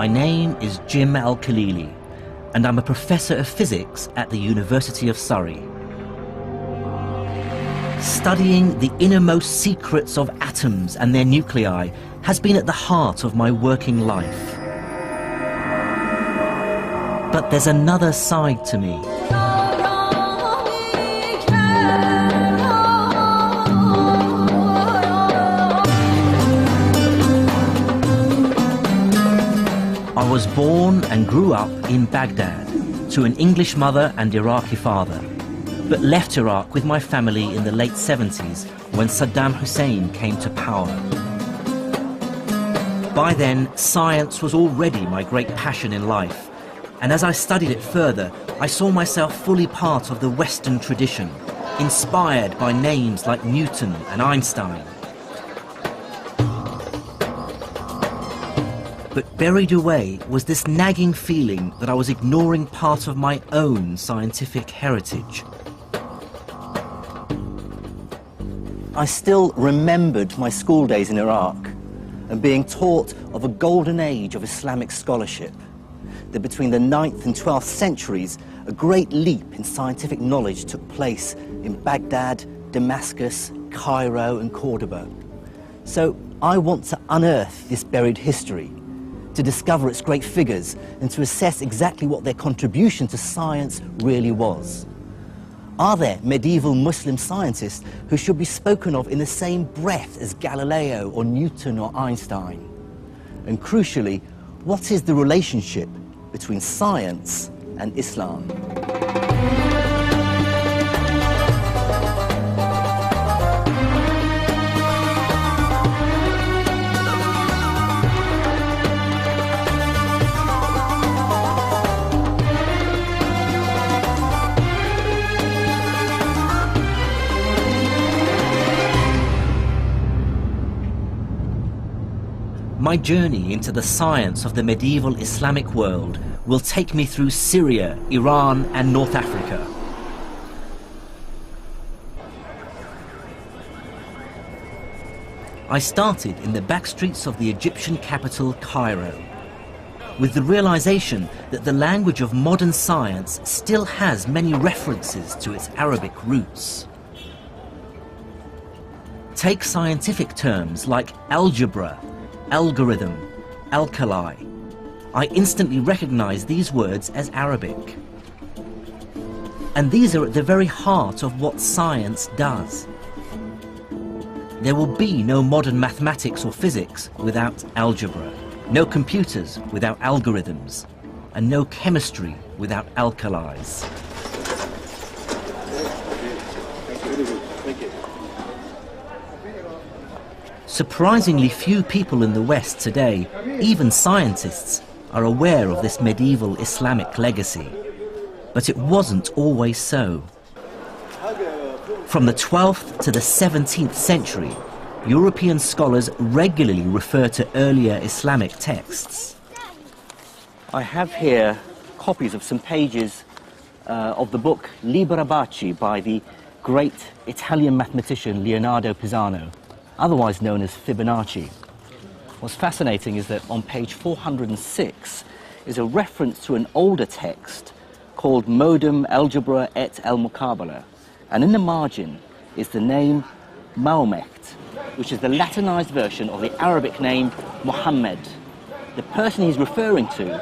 My name is Jim Al-Khalili, and I'm a professor of physics at the University of Surrey. Studying the innermost secrets of atoms and their nuclei has been at the heart of my working life. But there's another side to me. I was born and grew up in Baghdad to an English mother and Iraqi father, but left Iraq with my family in the late 70s when Saddam Hussein came to power. By then, science was already my great passion in life, and as I studied it further, I saw myself fully part of the Western tradition, inspired by names like Newton and Einstein. But buried away was this nagging feeling that I was ignoring part of my own scientific heritage. I still remembered my school days in Iraq and being taught of a golden age of Islamic scholarship, that between the 9th and 12th centuries, a great leap in scientific knowledge took place in Baghdad, Damascus, Cairo and Cordoba. So I want to unearth this buried history, to discover its great figures and to assess exactly what their contribution to science really was. Are there medieval Muslim scientists who should be spoken of in the same breath as Galileo or Newton or Einstein? And crucially, what is the relationship between science and Islam? My journey into the science of the medieval Islamic world will take me through Syria, Iran and North Africa. I started in the back streets of the Egyptian capital, Cairo, with the realization that the language of modern science still has many references to its Arabic roots. Take scientific terms like algebra, algorithm, alkali. I instantly recognize these words as Arabic. And these are at the very heart of what science does. There will be no modern mathematics or physics without algebra, no computers without algorithms, and no chemistry without alkalis. Surprisingly few people in the West today, even scientists, are aware of this medieval Islamic legacy. But it wasn't always so. From the 12th to the 17th century, European scholars regularly refer to earlier Islamic texts. I have here copies of some pages of the book Liber Abaci by the great Italian mathematician Leonardo Pisano, otherwise known as Fibonacci. What's fascinating is that on page 406 is a reference to an older text called Modum Algebra et al-Muqabala, and in the margin is the name Mahomet, which is the Latinized version of the Arabic name Muhammad. The person he's referring to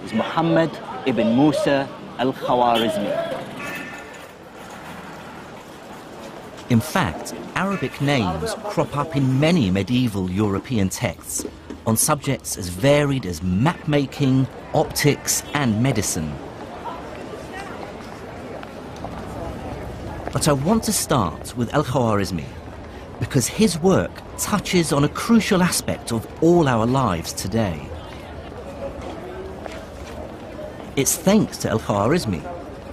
is Muhammad ibn Musa al-Khwarizmi. In fact, Arabic names crop up in many medieval European texts on subjects as varied as map-making, optics and medicine. But I want to start with Al-Khwarizmi because his work touches on a crucial aspect of all our lives today. It's thanks to Al-Khwarizmi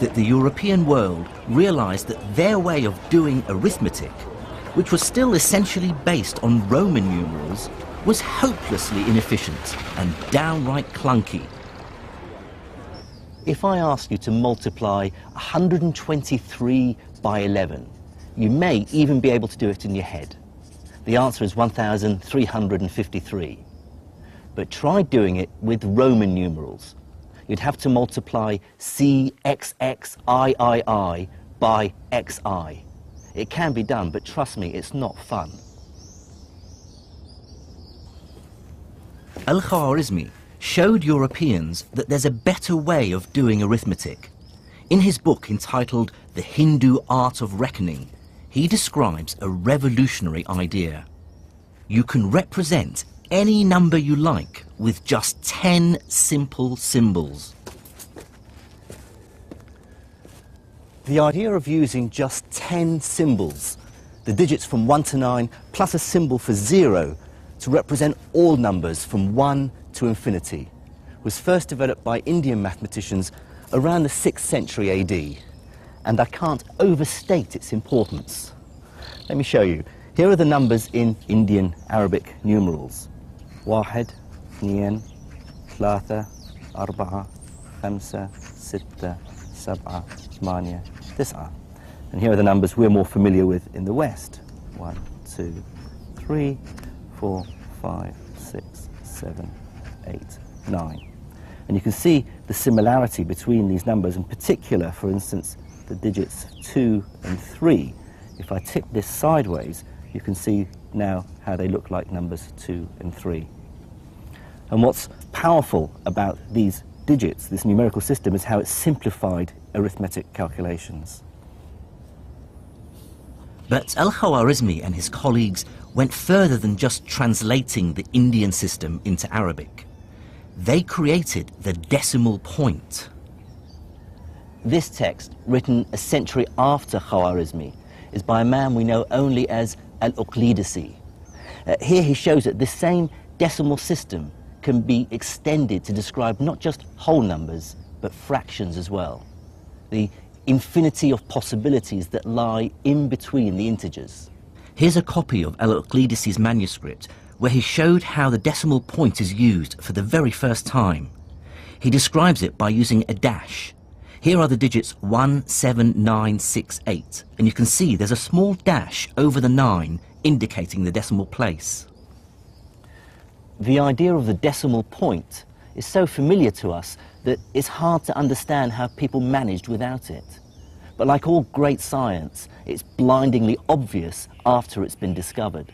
that the European world realized that their way of doing arithmetic, which was still essentially based on Roman numerals, was hopelessly inefficient and downright clunky. If I ask you to multiply 123 by 11, you may even be able to do it in your head. The answer is 1,353. but try doing it with Roman numerals. You'd have to multiply CXXIII by XI. It can be done, but trust me, it's not fun. Al-Khawarizmi showed Europeans that there's a better way of doing arithmetic. In his book entitled The Hindu Art of Reckoning, he describes a revolutionary idea. You can represent any number you like with just 10 simple symbols. The idea of using just 10 symbols, the digits from 1 to 9, plus a symbol for 0, to represent all numbers from 1 to infinity, was first developed by Indian mathematicians around the 6th century AD, and I can't overstate its importance. Let me show you. Here are the numbers in Indian Arabic numerals. 1, 2, 3, 4, 5, 6, 7, 8, 9. And here are the numbers we're more familiar with in the West. 1, 2, 3, 4, 5, 6, 7, 8, 9. And you can see the similarity between these numbers, in particular, for instance, the digits 2 and 3. If I tip this sideways, you can see now how they look like numbers 2 and 3. And what's powerful about these digits, this numerical system, is how it's simplified arithmetic calculations. But Al-Khawarizmi and his colleagues went further than just translating the Indian system into Arabic. They created the decimal point. This text, written a century after Khawarizmi, is by a man we know only as Al-Uqlidisi. Here he shows that this same decimal system can be extended to describe not just whole numbers, but fractions as well. The infinity of possibilities that lie in between the integers. Here's a copy of Al-Uqlidisi's manuscript where he showed how the decimal point is used for the very first time. He describes it by using a dash. Here are the digits 1, 7, 9, 6, 8, and you can see there's a small dash over the 9 indicating the decimal place. The idea of the decimal point is so familiar to us that it's hard to understand how people managed without it. But like all great science, it's blindingly obvious after it's been discovered.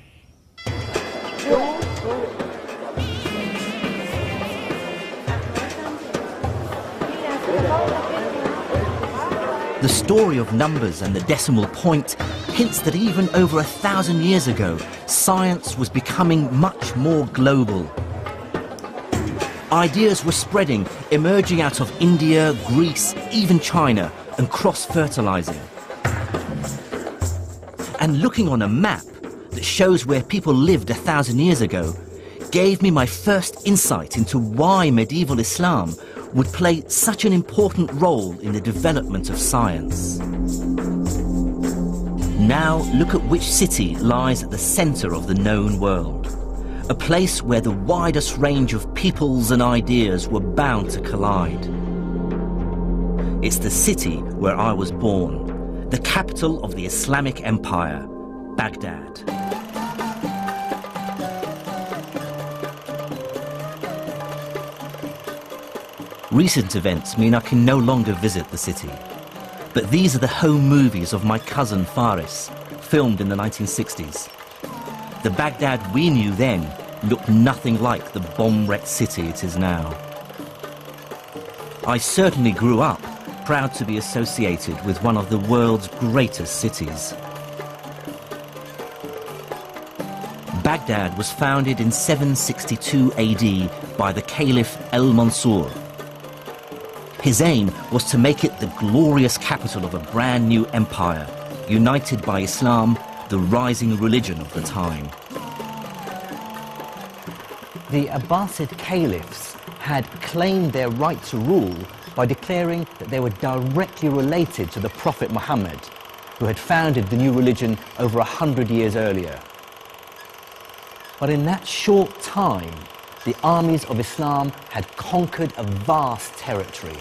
The story of numbers and the decimal point hints that even over 1,000 years ago, science was becoming much more global. Ideas were spreading, emerging out of India, Greece, even China, and cross-fertilizing. And looking on a map that shows where people lived 1,000 years ago gave me my first insight into why medieval Islam would play such an important role in the development of science. Now look at which city lies at the center of the known world, a place where the widest range of peoples and ideas were bound to collide. It's the city where I was born, the capital of the Islamic Empire, Baghdad. Recent events mean I can no longer visit the city. But these are the home movies of my cousin Faris, filmed in the 1960s. The Baghdad we knew then looked nothing like the bomb-wrecked city it is now. I certainly grew up proud to be associated with one of the world's greatest cities. Baghdad was founded in 762 AD by the Caliph al-Mansur. His aim was to make it the glorious capital of a brand new empire, united by Islam, the rising religion of the time. The Abbasid caliphs had claimed their right to rule by declaring that they were directly related to the Prophet Muhammad, who had founded the new religion over 100 years earlier. But in that short time, the armies of Islam had conquered a vast territory.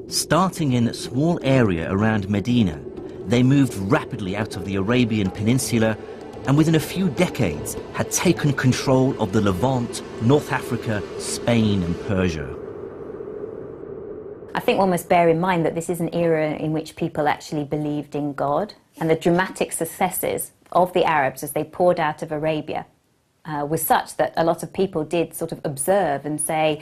Starting in a small area around Medina, they moved rapidly out of the Arabian Peninsula and within a few decades had taken control of the Levant, North Africa, Spain and Persia. I think one must bear in mind that this is an era in which people actually believed in God, and the dramatic successes of the Arabs as they poured out of Arabia was such that a lot of people did sort of observe and say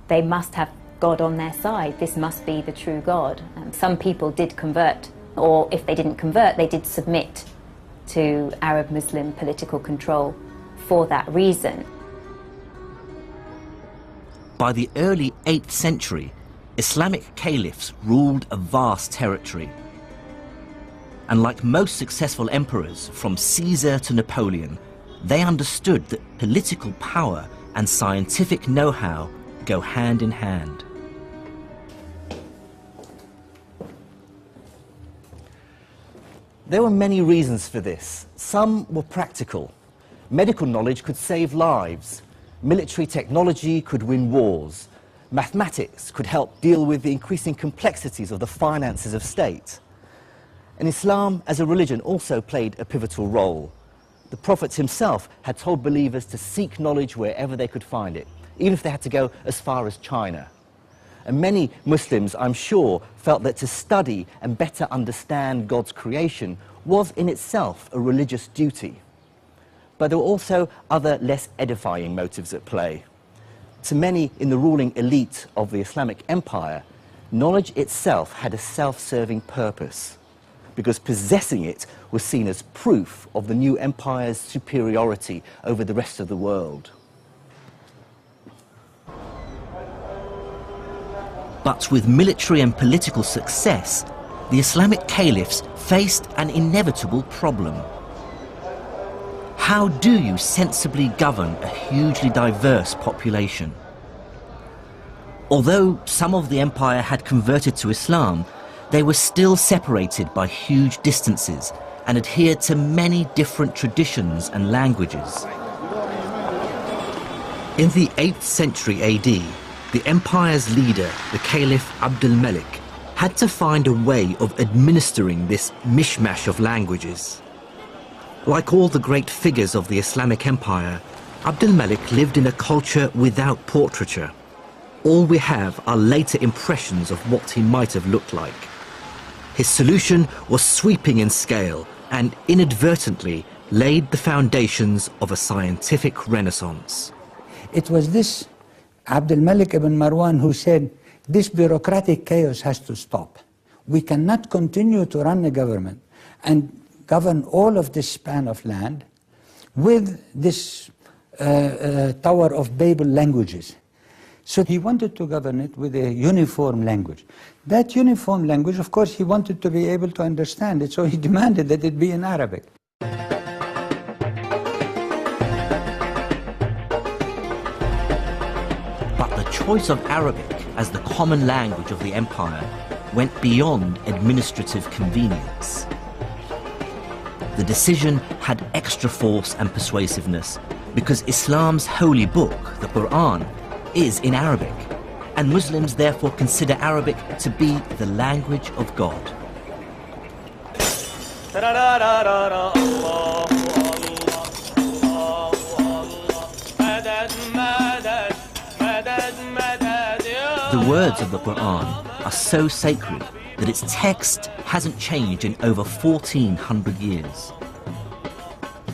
they must have God on their side, this must be the true God. Some people did convert, or if they didn't convert, they did submit to Arab-Muslim political control for that reason. By the early 8th century, Islamic caliphs ruled a vast territory. And like most successful emperors, from Caesar to Napoleon, they understood that political power and scientific know-how go hand in hand. There were many reasons for this. Some were practical. Medical knowledge could save lives. Military technology could win wars. Mathematics could help deal with the increasing complexities of the finances of state. And Islam as a religion also played a pivotal role. The Prophet himself had told believers to seek knowledge wherever they could find it, even if they had to go as far as China. And many Muslims, I'm sure, felt that to study and better understand God's creation was in itself a religious duty. But there were also other less edifying motives at play. To many in the ruling elite of the Islamic Empire, knowledge itself had a self-serving purpose, because possessing it was seen as proof of the new empire's superiority over the rest of the world. But with military and political success, the Islamic caliphs faced an inevitable problem. How do you sensibly govern a hugely diverse population? Although some of the empire had converted to Islam, they were still separated by huge distances and adhered to many different traditions and languages. In the 8th century AD, the empire's leader, the Caliph Abdul Malik, had to find a way of administering this mishmash of languages. Like all the great figures of the Islamic Empire, Abdul Malik lived in a culture without portraiture. All we have are later impressions of what he might have looked like. His solution was sweeping in scale and inadvertently laid the foundations of a scientific renaissance. It was this Abdul Malik ibn Marwan who said, this bureaucratic chaos has to stop. We cannot continue to run a government and govern all of this span of land with this Tower of Babel languages. So he wanted to govern it with a uniform language. That uniform language, of course, he wanted to be able to understand it, so he demanded that it be in Arabic. But the choice of Arabic as the common language of the empire went beyond administrative convenience. The decision had extra force and persuasiveness because Islam's holy book, the Quran, is in Arabic, and Muslims therefore consider Arabic to be the language of God. The words of the Quran are so sacred that its text hasn't changed in over 1400 years.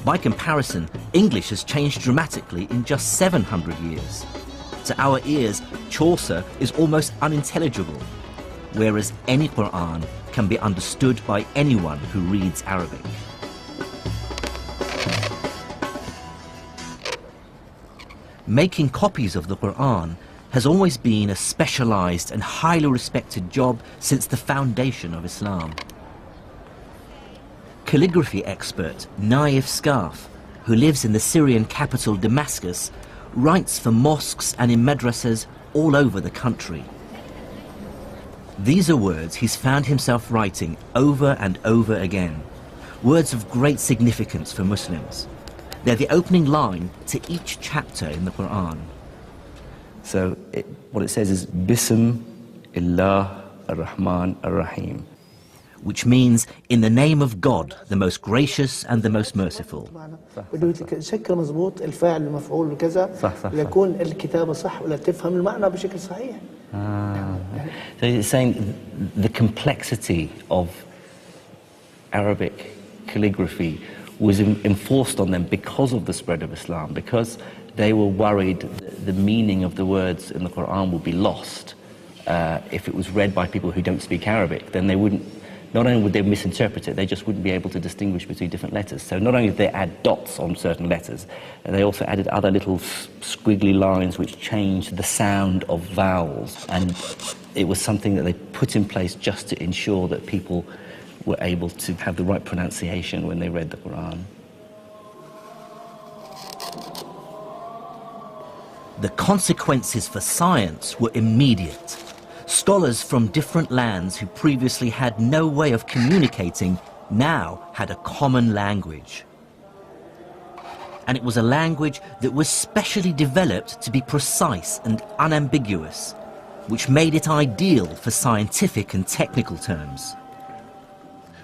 By comparison, English has changed dramatically in just 700 years. To our ears, Chaucer is almost unintelligible, whereas any Quran can be understood by anyone who reads Arabic. Making copies of the Quran has always been a specialized and highly respected job since the foundation of Islam. Calligraphy expert Naif Scarf, who lives in the Syrian capital Damascus, writes for mosques and in madrasas all over the country. These are words he's found himself writing over and over again, words of great significance for Muslims. They're the opening line to each chapter in the Quran. So what it says is Bism Illah Ar-Rahman Ar-Rahim, which means in the name of God, the most gracious and the most merciful. بده يشكل مضبوط الفاعل المفعول بكذا يكون الكتابة صح ولا تفهم المعنى بشكل صحيح. So you're saying the complexity of Arabic calligraphy was enforced on them because of the spread of Islam, because they were worried the meaning of the words in the Quran would be lost if it was read by people who don't speak Arabic. Then they wouldn't, not only would they misinterpret it, they just wouldn't be able to distinguish between different letters. So not only did they add dots on certain letters, they also added other little squiggly lines which changed the sound of vowels. And it was something that they put in place just to ensure that people were able to have the right pronunciation when they read the Quran. The consequences for science were immediate. Scholars from different lands who previously had no way of communicating now had a common language. And it was a language that was specially developed to be precise and unambiguous, which made it ideal for scientific and technical terms.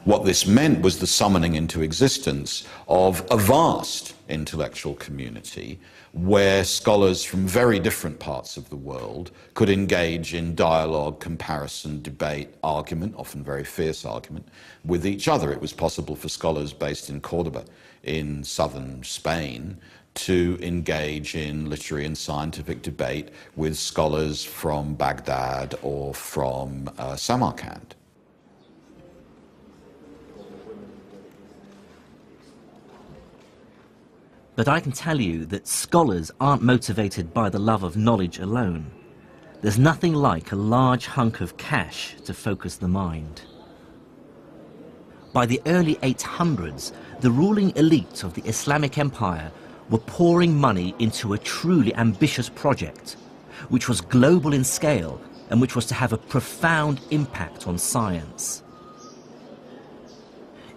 What this meant was the summoning into existence of a vast intellectual community where scholars from very different parts of the world could engage in dialogue, comparison, debate, argument, often very fierce argument, with each other. It was possible for scholars based in Cordoba in southern Spain to engage in literary and scientific debate with scholars from Baghdad or from Samarkand. But I can tell you that scholars aren't motivated by the love of knowledge alone. There's nothing like a large hunk of cash to focus the mind. By the early 800s, the ruling elite of the Islamic Empire were pouring money into a truly ambitious project, which was global in scale and which was to have a profound impact on science.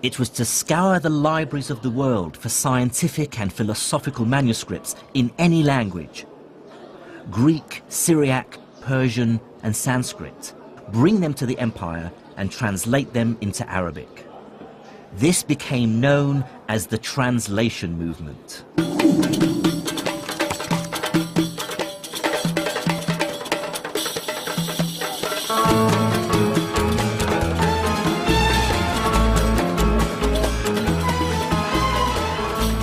It was to scour the libraries of the world for scientific and philosophical manuscripts in any language. Greek, Syriac, Persian and Sanskrit. Bring them to the empire and translate them into Arabic. This became known as the translation movement.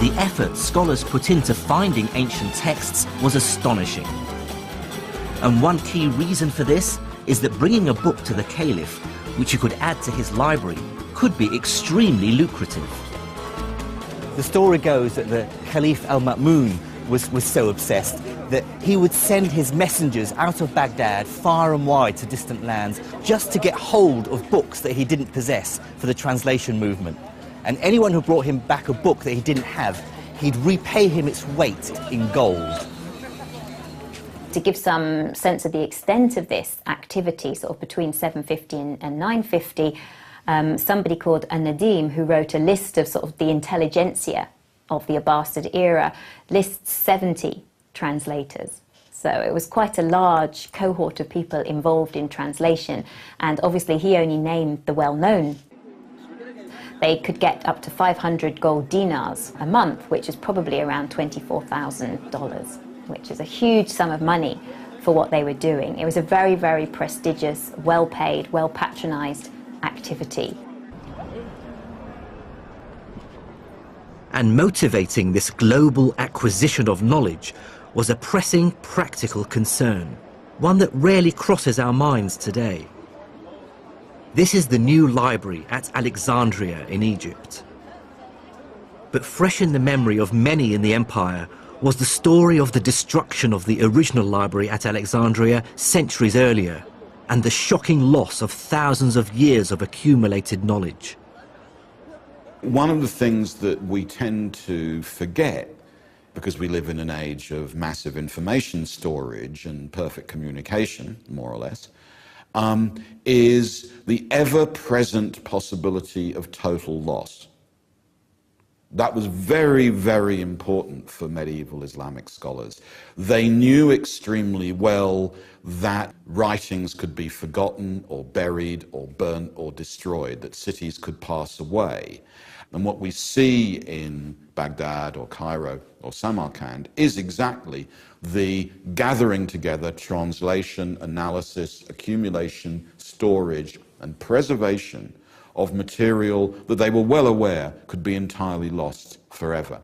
The effort scholars put into finding ancient texts was astonishing. And one key reason for this is that bringing a book to the caliph, which you could add to his library, could be extremely lucrative. The story goes that the Caliph al-Ma'mun was so obsessed that he would send his messengers out of Baghdad far and wide to distant lands just to get hold of books that he didn't possess for the translation movement. And anyone who brought him back a book that he didn't have, he'd repay him its weight in gold. To give some sense of the extent of this activity, sort of between 750 and 950, somebody called An-Nadim, who wrote a list of sort of the intelligentsia of the Abbasid era, lists 70 translators. So it was quite a large cohort of people involved in translation, and obviously he only named the well-known. They could get up to 500 gold dinars a month, which is probably around $24,000, which is a huge sum of money for what they were doing. It was a very, very prestigious, well-paid, well-patronized activity. And motivating this global acquisition of knowledge was a pressing practical concern, one that rarely crosses our minds today. This is the new library at Alexandria in Egypt. But fresh in the memory of many in the empire was the story of the destruction of the original library at Alexandria centuries earlier, and the shocking loss of thousands of years of accumulated knowledge. One of the things that we tend to forget, because we live in an age of massive information storage and perfect communication, more or less, is the ever-present possibility of total loss. That was very, very important for medieval Islamic scholars. They knew extremely well that writings could be forgotten or buried or burnt or destroyed, that cities could pass away. And what we see in Baghdad or Cairo or Samarkand is exactly the gathering together, translation, analysis, accumulation, storage, and preservation of material that they were well aware could be entirely lost forever.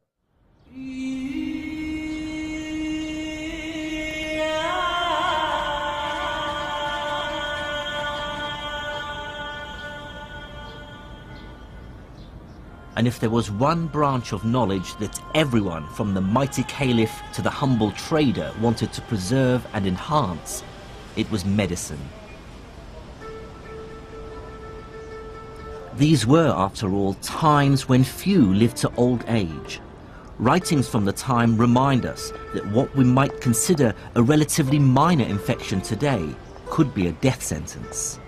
And if there was one branch of knowledge that everyone, from the mighty caliph to the humble trader, wanted to preserve and enhance, it was medicine. These were, after all, times when few lived to old age. Writings from the time remind us that what we might consider a relatively minor infection today could be a death sentence.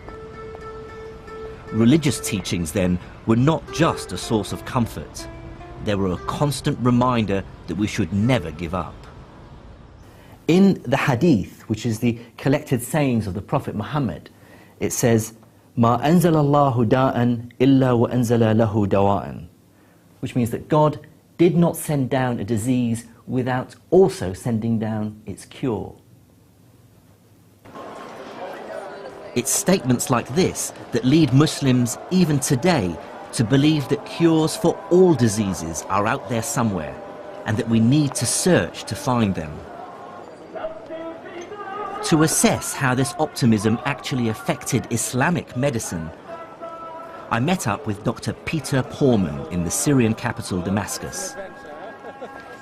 Religious teachings, then, were not just a source of comfort. They were a constant reminder that we should never give up. In the Hadith, which is the collected sayings of the Prophet Muhammad, it says, "Ma anzala Allahu da'an illa wa anzala lahu dawa'an," which means that God did not send down a disease without also sending down its cure. It's statements like this that lead Muslims, even today, to believe that cures for all diseases are out there somewhere, and that we need to search to find them. To assess how this optimism actually affected Islamic medicine, I met up with Dr. Peter Porman in the Syrian capital Damascus.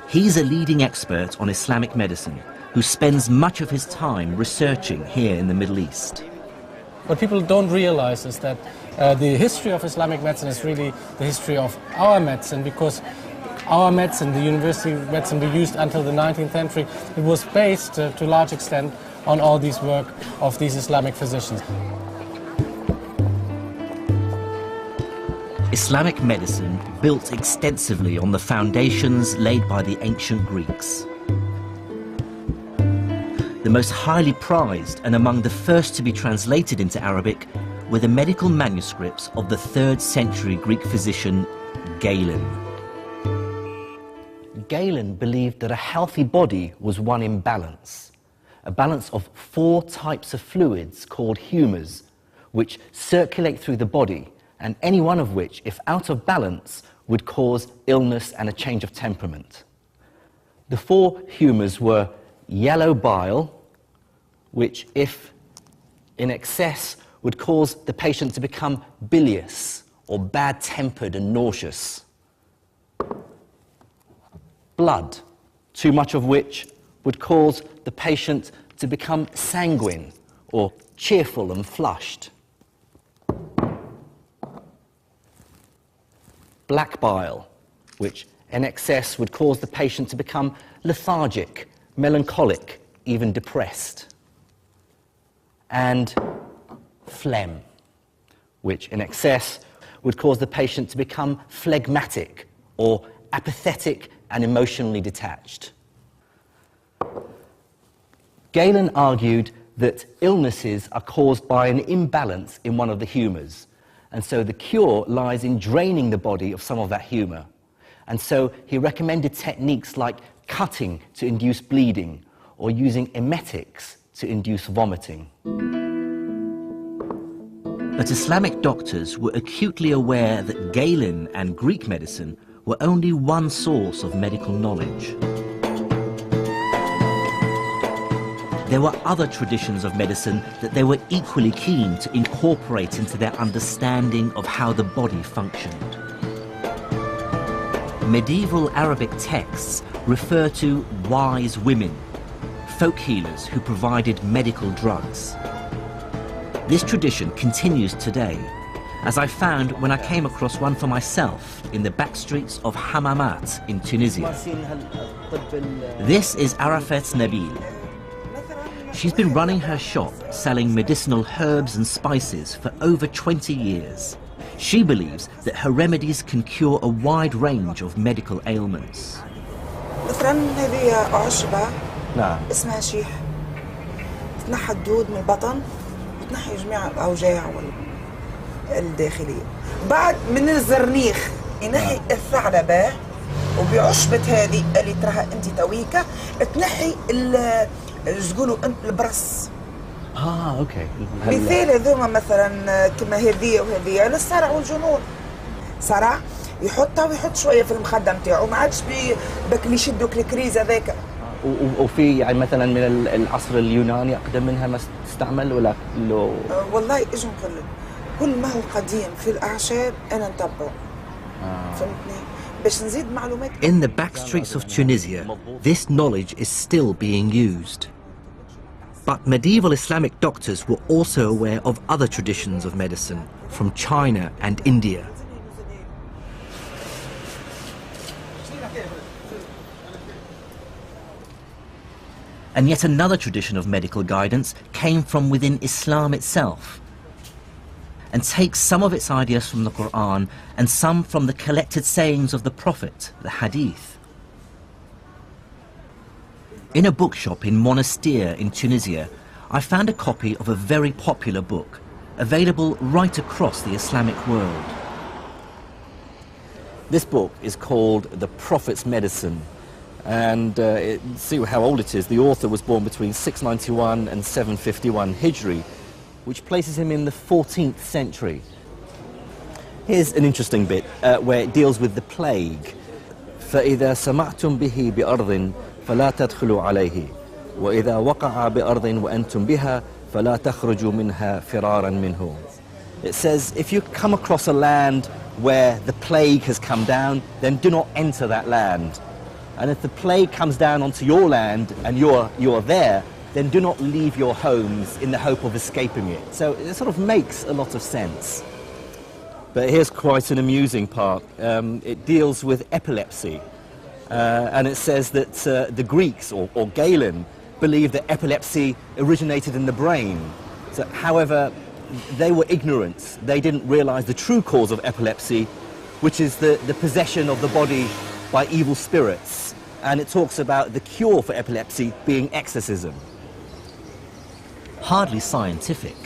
He's a leading expert on Islamic medicine who spends much of his time researching here in the Middle East. What people don't realize is that the history of Islamic medicine is really the history of our medicine, because our medicine, the university medicine we used until the 19th century, it was based to a large extent on all this work of these Islamic physicians. Islamic medicine built extensively on the foundations laid by the ancient Greeks. The most highly prized and among the first to be translated into Arabic were the medical manuscripts of the 3rd century Greek physician Galen. Galen believed that a healthy body was one in balance, a balance of 4 types of fluids called humours, which circulate through the body, and any one of which, if out of balance, would cause illness and a change of temperament. The 4 humours were yellow bile, which, if in excess, would cause the patient to become bilious or bad-tempered and nauseous. Blood, too much of which would cause the patient to become sanguine or cheerful and flushed. Black bile, which in excess would cause the patient to become lethargic, melancholic, even depressed. And phlegm, which in excess would cause the patient to become phlegmatic or apathetic and emotionally detached. Galen argued that illnesses are caused by an imbalance in one of the humours, and so the cure lies in draining the body of some of that humour. And so he recommended techniques like cutting to induce bleeding or using emetics to induce vomiting. But Islamic doctors were acutely aware that Galen and Greek medicine were only one source of medical knowledge. There were other traditions of medicine that they were equally keen to incorporate into their understanding of how the body functioned. Medieval Arabic texts refer to wise women, folk healers who provided medical drugs. This tradition continues today, as I found when I came across one for myself in the back streets of Hammamat in Tunisia. This is Arafat Nabil. She's been running her shop selling medicinal herbs and spices for over 20 years. She believes that her remedies can cure a wide range of medical ailments. مثلا هذه عشبة نعم. اسمها شيح تنحى الدود من البطن وتنحي جميع الأوجاع الداخلية. بعد من الزرنيخ ينحي الثعلبة وبعشبة هذه اللي تراها انت تويكا تنحي تقولوا البرص. اوكي. مثال هذوما مثلا كما هذه وهذه للصرع والجنون. صرع يحطها ويحط شويه في المخده نتاعو ما عادش بك يشدوا الكريز هذاك. وفي يعني مثلا من العصر اليوناني اقدم منها ما تستعمل ولا لو والله اجي نقول لك كل ما هو قديم في الاعشاب انا نتبعه. فهمتني؟ باش نزيد معلومات. In the back streets of Tunisia, this knowledge is still being used. But medieval Islamic doctors were also aware of other traditions of medicine from China and India. And yet another tradition of medical guidance came from within Islam itself, and takes some of its ideas from the Quran and some from the collected sayings of the Prophet, the Hadith. In a bookshop in Monastir in Tunisia, I found a copy of a very popular book, available right across the Islamic world. This book is called The Prophet's Medicine, and see how old it is. The author was born between 691 and 751 Hijri, which places him in the 14th century. Here's an interesting bit where it deals with the plague. فَإِذَا سَمَعْتُمْ بِهِ بِأَرْضٍ فَلَا تَدْخُلُوا عَلَيْهِ وَإِذَا وَقَعَ بِأَرْضٍ وَأَنْتُمْ بِهَا فَلَا تَخْرُجُوا مِنْهَا فِرَارًا مِنْهُ. It says, if you come across a land where the plague has come down, then do not enter that land. And if the plague comes down onto your land and you're there, then do not leave your homes in the hope of escaping it. So it sort of makes a lot of sense. But here's quite an amusing part. It deals with epilepsy. And it says that the Greeks, or Galen, believed that epilepsy originated in the brain. So, however, they were ignorant. They didn't realize the true cause of epilepsy, which is the possession of the body by evil spirits. And it talks about the cure for epilepsy being exorcism. Hardly scientific.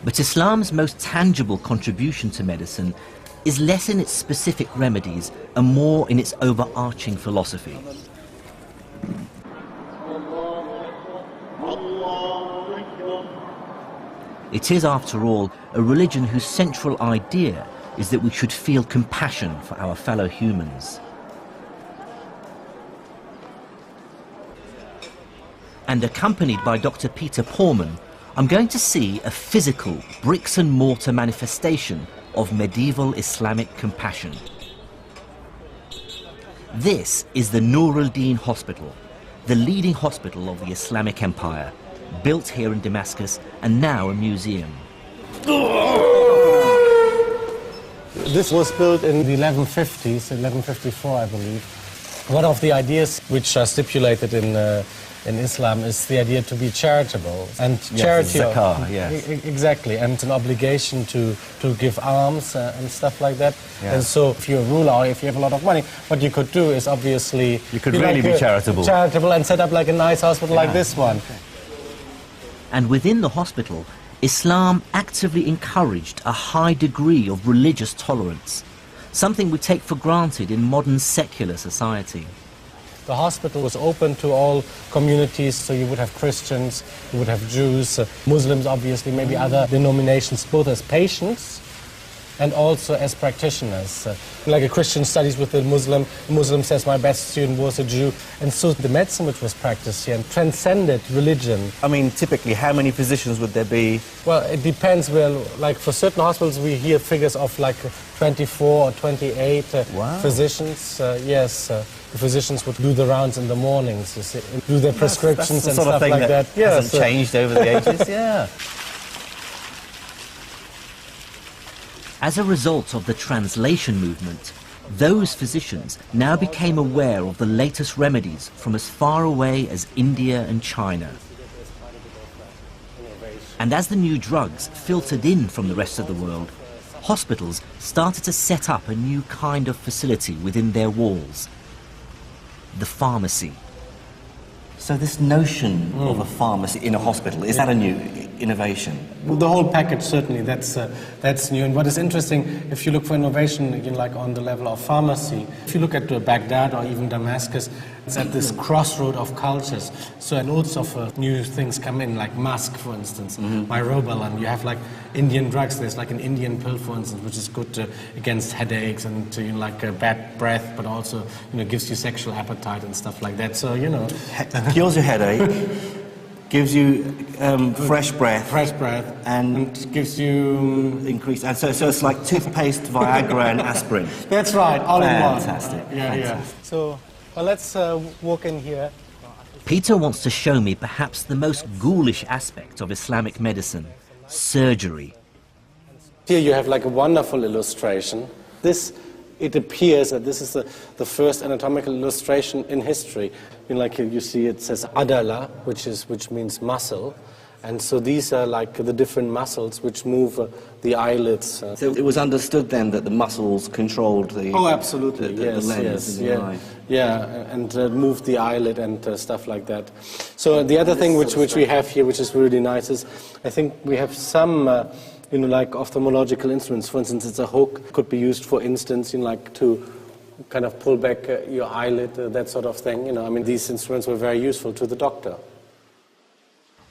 But Islam's most tangible contribution to medicine is less in its specific remedies and more in its overarching philosophy. It is, after all, a religion whose central idea is that we should feel compassion for our fellow humans. And accompanied by Dr. Peter Porman, I'm going to see a physical, bricks and mortar manifestation of medieval Islamic compassion. This is the Nur al-Din Hospital, the leading hospital of the Islamic Empire, built here in Damascus and now a museum. This was built in the 1150s, 1154 I believe. One of the ideas which are stipulated in Islam is the idea to be charitable, and yes, charity, zakah, yes. Exactly, and an obligation to give alms and stuff like that. Yeah. And so, if you're a ruler or if you have a lot of money, what you could do is obviously you could really be charitable, and set up like a nice hospital like this one. Okay. And within the hospital, Islam actively encouraged a high degree of religious tolerance, something we take for granted in modern secular society. The hospital was open to all communities, so you would have Christians, you would have Jews, Muslims obviously, maybe other denominations, both as patients and also as practitioners. Like a Christian studies with a Muslim says my best student was a Jew, and so the medicine which was practiced here transcended religion. I mean, typically, how many physicians would there be? Well, it depends. Well, like for certain hospitals, we hear figures of like 24 or 28 physicians. Yes, the physicians would do the rounds in the mornings, you see, do their prescriptions and stuff like that. Yes, hasn't changed over the ages. Yeah. As a result of the translation movement, those physicians now became aware of the latest remedies from as far away as India and China. And as the new drugs filtered in from the rest of the world, hospitals started to set up a new kind of facility within their walls, the pharmacy. So this notion of a pharmacy in a hospital, is that a new innovation? Well, the whole package, certainly, that's new. And what is interesting, if you look for innovation, again, like on the level of pharmacy, if you look at Baghdad or even Damascus, it's at this crossroad of cultures. So and loads of new things come in, like musk, for instance, myrobalan. You have like Indian drugs. There's like an Indian pill, for instance, which is good against headaches and to, bad breath, but also gives you sexual appetite and stuff like that. So Cures your headache, gives you fresh breath, and gives you increased. And so it's like toothpaste, Viagra, and aspirin. That's right, all in one. Fantastic. Yeah. So let's walk in here. Peter wants to show me perhaps the most ghoulish aspect of Islamic medicine: surgery. Here you have like a wonderful illustration. It appears that this is the first anatomical illustration in history. Like you see, it says adala, which means muscle, and so these are like the different muscles which move the eyelids. So it was understood then that the muscles controlled the absolutely the lens in the eye. Yeah, and moved the eyelid and stuff like that. So the other thing which we have here, which is really nice, is I think we have some. Like ophthalmological instruments. For instance, it's a hook, could be used, for instance, like to kind of pull back your eyelid, that sort of thing. These instruments were very useful to the doctor.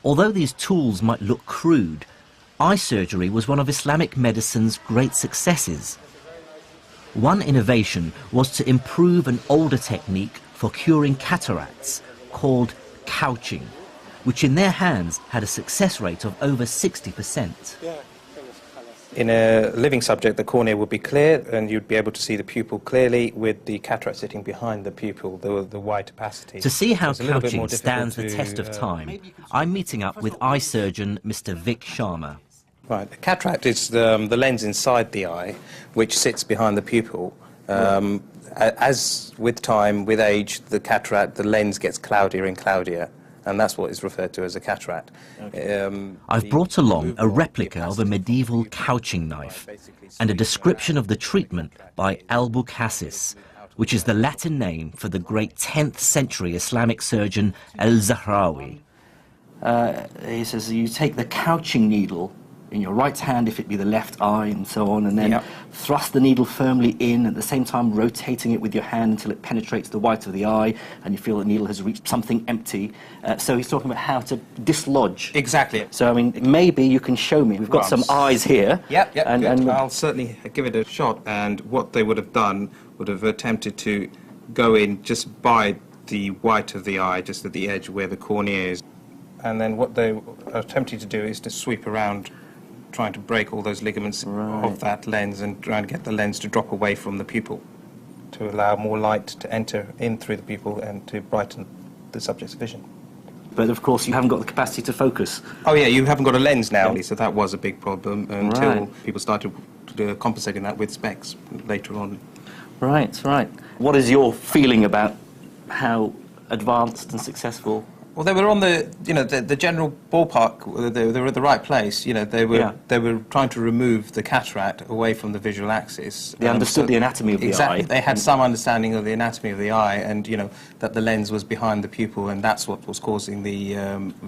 Although these tools might look crude, eye surgery was one of Islamic medicine's great successes. One innovation was to improve an older technique for curing cataracts called couching, which in their hands had a success rate of over 60%. In a living subject, the cornea would be clear and you'd be able to see the pupil clearly with the cataract sitting behind the pupil, the wide opacity. To see how couching stands the test of time, I'm meeting up with eye surgeon Mr. Vic Sharma. Right, the cataract is the lens inside the eye, which sits behind the pupil. As with time, with age, the lens gets cloudier and cloudier. And that's what is referred to as a cataract. Okay. I've brought along a replica of a medieval couching knife and a description of the treatment by Al-Bukassis, which is the Latin name for the great 10th century Islamic surgeon Al-Zahrawi. He says you take the couching needle in your right hand, if it be the left eye, and so on, and then thrust the needle firmly in, at the same time rotating it with your hand until it penetrates the white of the eye, and you feel the needle has reached something empty. So he's talking about how to dislodge. Exactly. So, maybe you can show me. We've got some eyes here. Yep, and I'll certainly give it a shot. And what they would have done would have attempted to go in just by the white of the eye, just at the edge where the cornea is. And then what they are attempting to do is to sweep around, trying to break all those ligaments of that lens and trying to get the lens to drop away from the pupil to allow more light to enter in through the pupil and to brighten the subject's vision. But of course you haven't got the capacity to focus. Oh yeah, you haven't got a lens now, so that was a big problem until people started compensating that with specs later on. Right. What is your feeling about how advanced and successful? Well, they were on the general ballpark. They were at the right place. They were trying to remove the cataract away from the visual axis. They understood the anatomy of the eye. Exactly. They had some understanding of the anatomy of the eye, and that the lens was behind the pupil, and that's what was causing the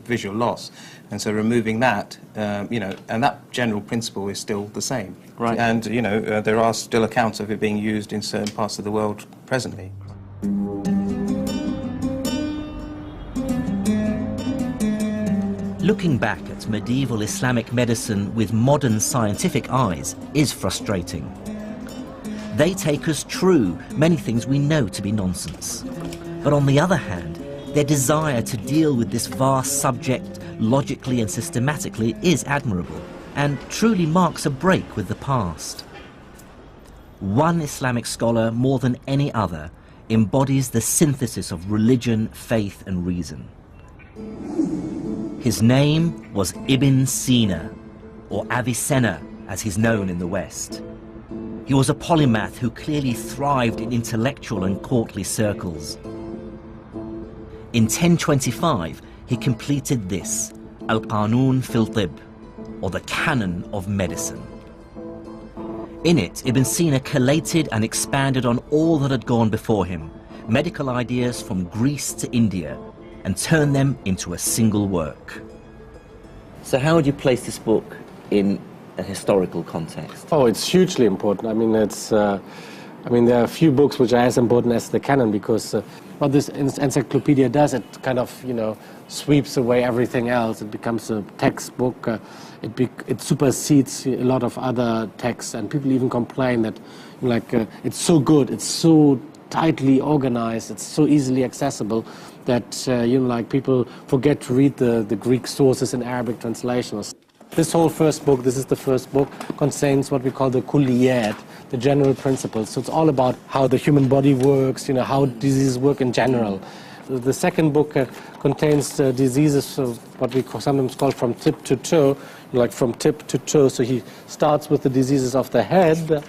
visual loss. And so removing that, and that general principle is still the same. Right. And there are still accounts of it being used in certain parts of the world presently. Looking back at medieval Islamic medicine with modern scientific eyes is frustrating. They take as true many things we know to be nonsense. But on the other hand, their desire to deal with this vast subject logically and systematically is admirable and truly marks a break with the past. One Islamic scholar, more than any other, embodies the synthesis of religion, faith and reason. His name was Ibn Sina, or Avicenna, as he's known in the West. He was a polymath who clearly thrived in intellectual and courtly circles. In 1025, he completed this, Al-Qanun fil Tib, or the Canon of Medicine. In it, Ibn Sina collated and expanded on all that had gone before him, medical ideas from Greece to India, and turned them into a single work. So how would you place this book in a historical context? Oh, it's hugely important. I mean, there are a few books which are as important as the canon, because what this encyclopedia does, it kind of, sweeps away everything else. It becomes a textbook. It supersedes a lot of other texts, and people even complain that, it's so good, it's so tightly organized, it's so easily accessible that, people forget to read the Greek sources in Arabic translations. This whole first book, this is the first book, contains what we call the kulliyat, the general principles. So it's all about how the human body works, how diseases work in general. The second book contains diseases of what we sometimes call from tip to toe, like from tip to toe. So he starts with the diseases of the head,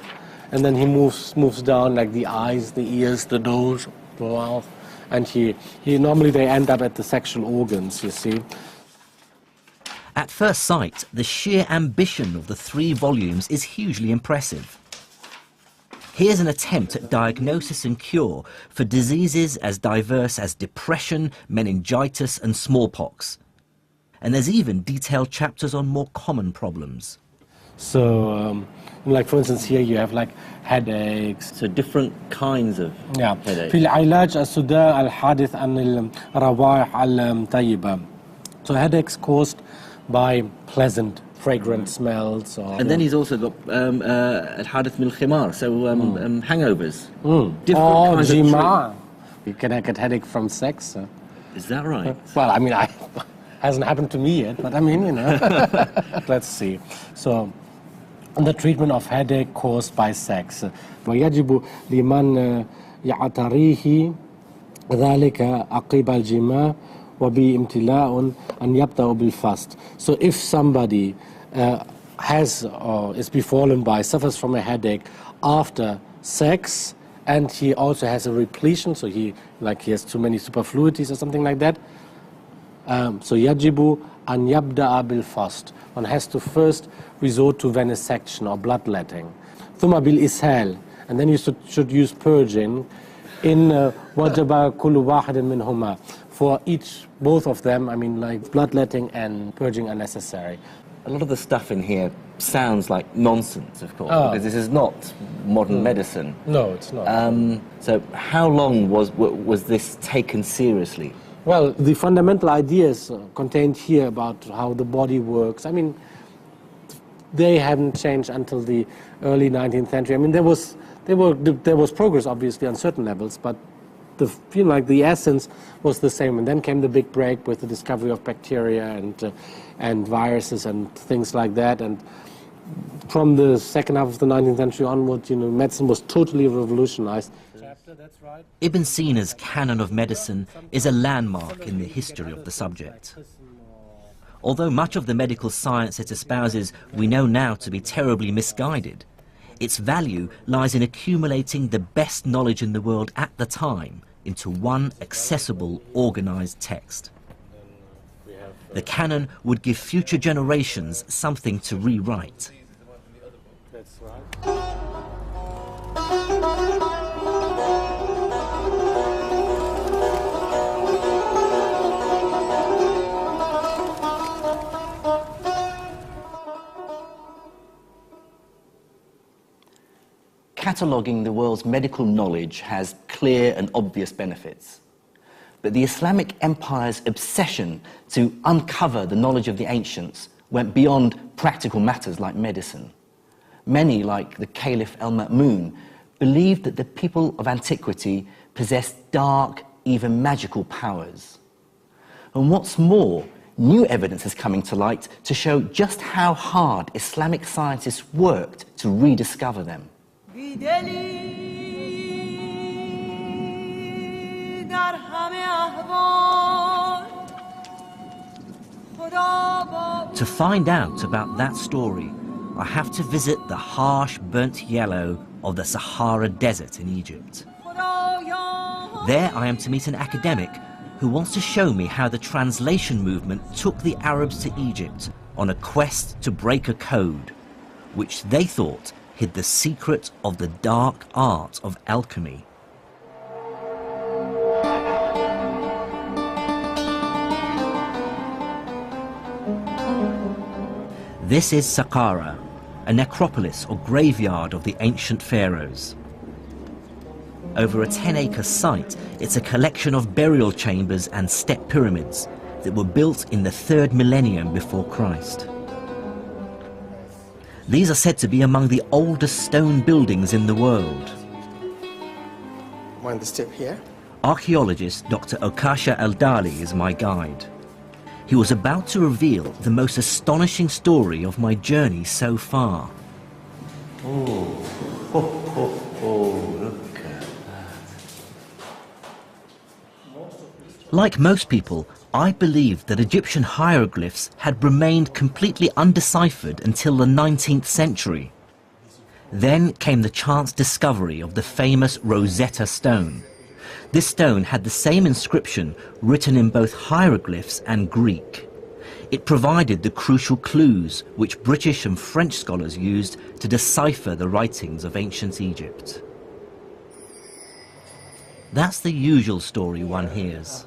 and then he moves down, like the eyes, the ears, the nose, the mouth, and normally they end up at the sexual organs, you see. At first sight, the sheer ambition of the 3 volumes is hugely impressive. Here's an attempt at diagnosis and cure for diseases as diverse as depression, meningitis and smallpox. And there's even detailed chapters on more common problems. So, for instance, here you have headaches. So different kinds of headaches. في العلاج الصداع الحادث عن الروائح الطيبة. So headaches caused by pleasant, fragrant smells. And then he's also got الحادث من الخمار, so hangovers. Different kinds of you can get headache from sex. Is that right? Well, I mean, hasn't happened to me yet, but I mean, let's see. So, the treatment of headache caused by sex. ويجب لمن يعتريه ذلك عقب الجماع وبامتلاء أن يبدأ بالفast. So if somebody has or is befallen by, suffers from a headache after sex, and he also has a repletion, so he has too many superfluities or something like that, so يجب أن يبدأ بالفast. One has to first resort to venesection or bloodletting. ثم بالإسهال, and then you should use purging. إن وجب كل واحد منهما. For both of them, I mean, bloodletting and purging are necessary. A lot of the stuff in here sounds like nonsense, of course, because this is not modern medicine. No, it's not. So how long was this taken seriously? Well, the fundamental ideas contained here about how the body works, I mean, they haven't changed until the early 19th century. I mean, there was progress, obviously, on certain levels, but the essence was the same. And then came the big break with the discovery of bacteria and viruses and things like that. And from the second half of the 19th century onward, medicine was totally revolutionized. Ibn Sina's canon of medicine is a landmark in the history of the subject. Although much of the medical science it espouses we know now to be terribly misguided, its value lies in accumulating the best knowledge in the world at the time into one accessible, organized text. The canon would give future generations something to rewrite. Cataloguing the world's medical knowledge has clear and obvious benefits. But the Islamic Empire's obsession to uncover the knowledge of the ancients went beyond practical matters like medicine. Many, like the Caliph Al-Ma'mun, believed that the people of antiquity possessed dark, even magical powers. And what's more, new evidence is coming to light to show just how hard Islamic scientists worked to rediscover them. To find out about that story, I have to visit the harsh, burnt yellow of the Sahara Desert in Egypt. There I am to meet an academic who wants to show me how the translation movement took the Arabs to Egypt on a quest to break a code, which they thought hid the secret of the dark art of alchemy. This is Saqqara, a necropolis or graveyard of the ancient pharaohs. Over a 10-acre site, it's a collection of burial chambers and step pyramids that were built in the 3rd millennium before Christ. These are said to be among the oldest stone buildings in the world. Mind the step here? Archaeologist Dr. Okasha Al-Dali is my guide. He was about to reveal the most astonishing story of my journey so far. Look at that. Like most people, I believed that Egyptian hieroglyphs had remained completely undeciphered until the 19th century. Then came the chance discovery of the famous Rosetta Stone. This stone had the same inscription written in both hieroglyphs and Greek. It provided the crucial clues which British and French scholars used to decipher the writings of ancient Egypt. That's the usual story one hears.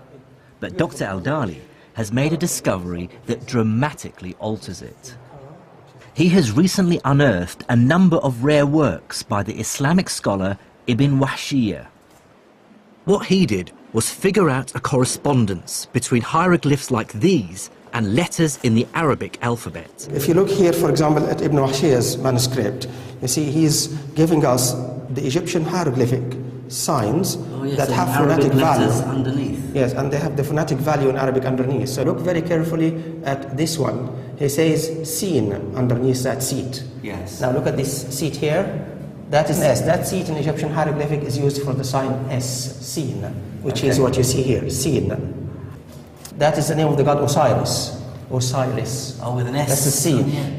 But Dr. Al-Dali has made a discovery that dramatically alters it. He has recently unearthed a number of rare works by the Islamic scholar Ibn Wahshiyya. What he did was figure out a correspondence between hieroglyphs like these and letters in the Arabic alphabet. If you look here, for example, at Ibn Wahshiyya's manuscript, you see he's giving us the Egyptian hieroglyphic signs that have phonetic value underneath. Yes, and they have the phonetic value in Arabic underneath. So look very carefully at this one. He says "seen" underneath that seat. Yes. Now look at this seat here. That is S. That seat in Egyptian hieroglyphic is used for the sign S, seen, which is what you see here, seen. That is the name of the god Osiris, Osiris. Oh, with an S. That's the seen. Yeah.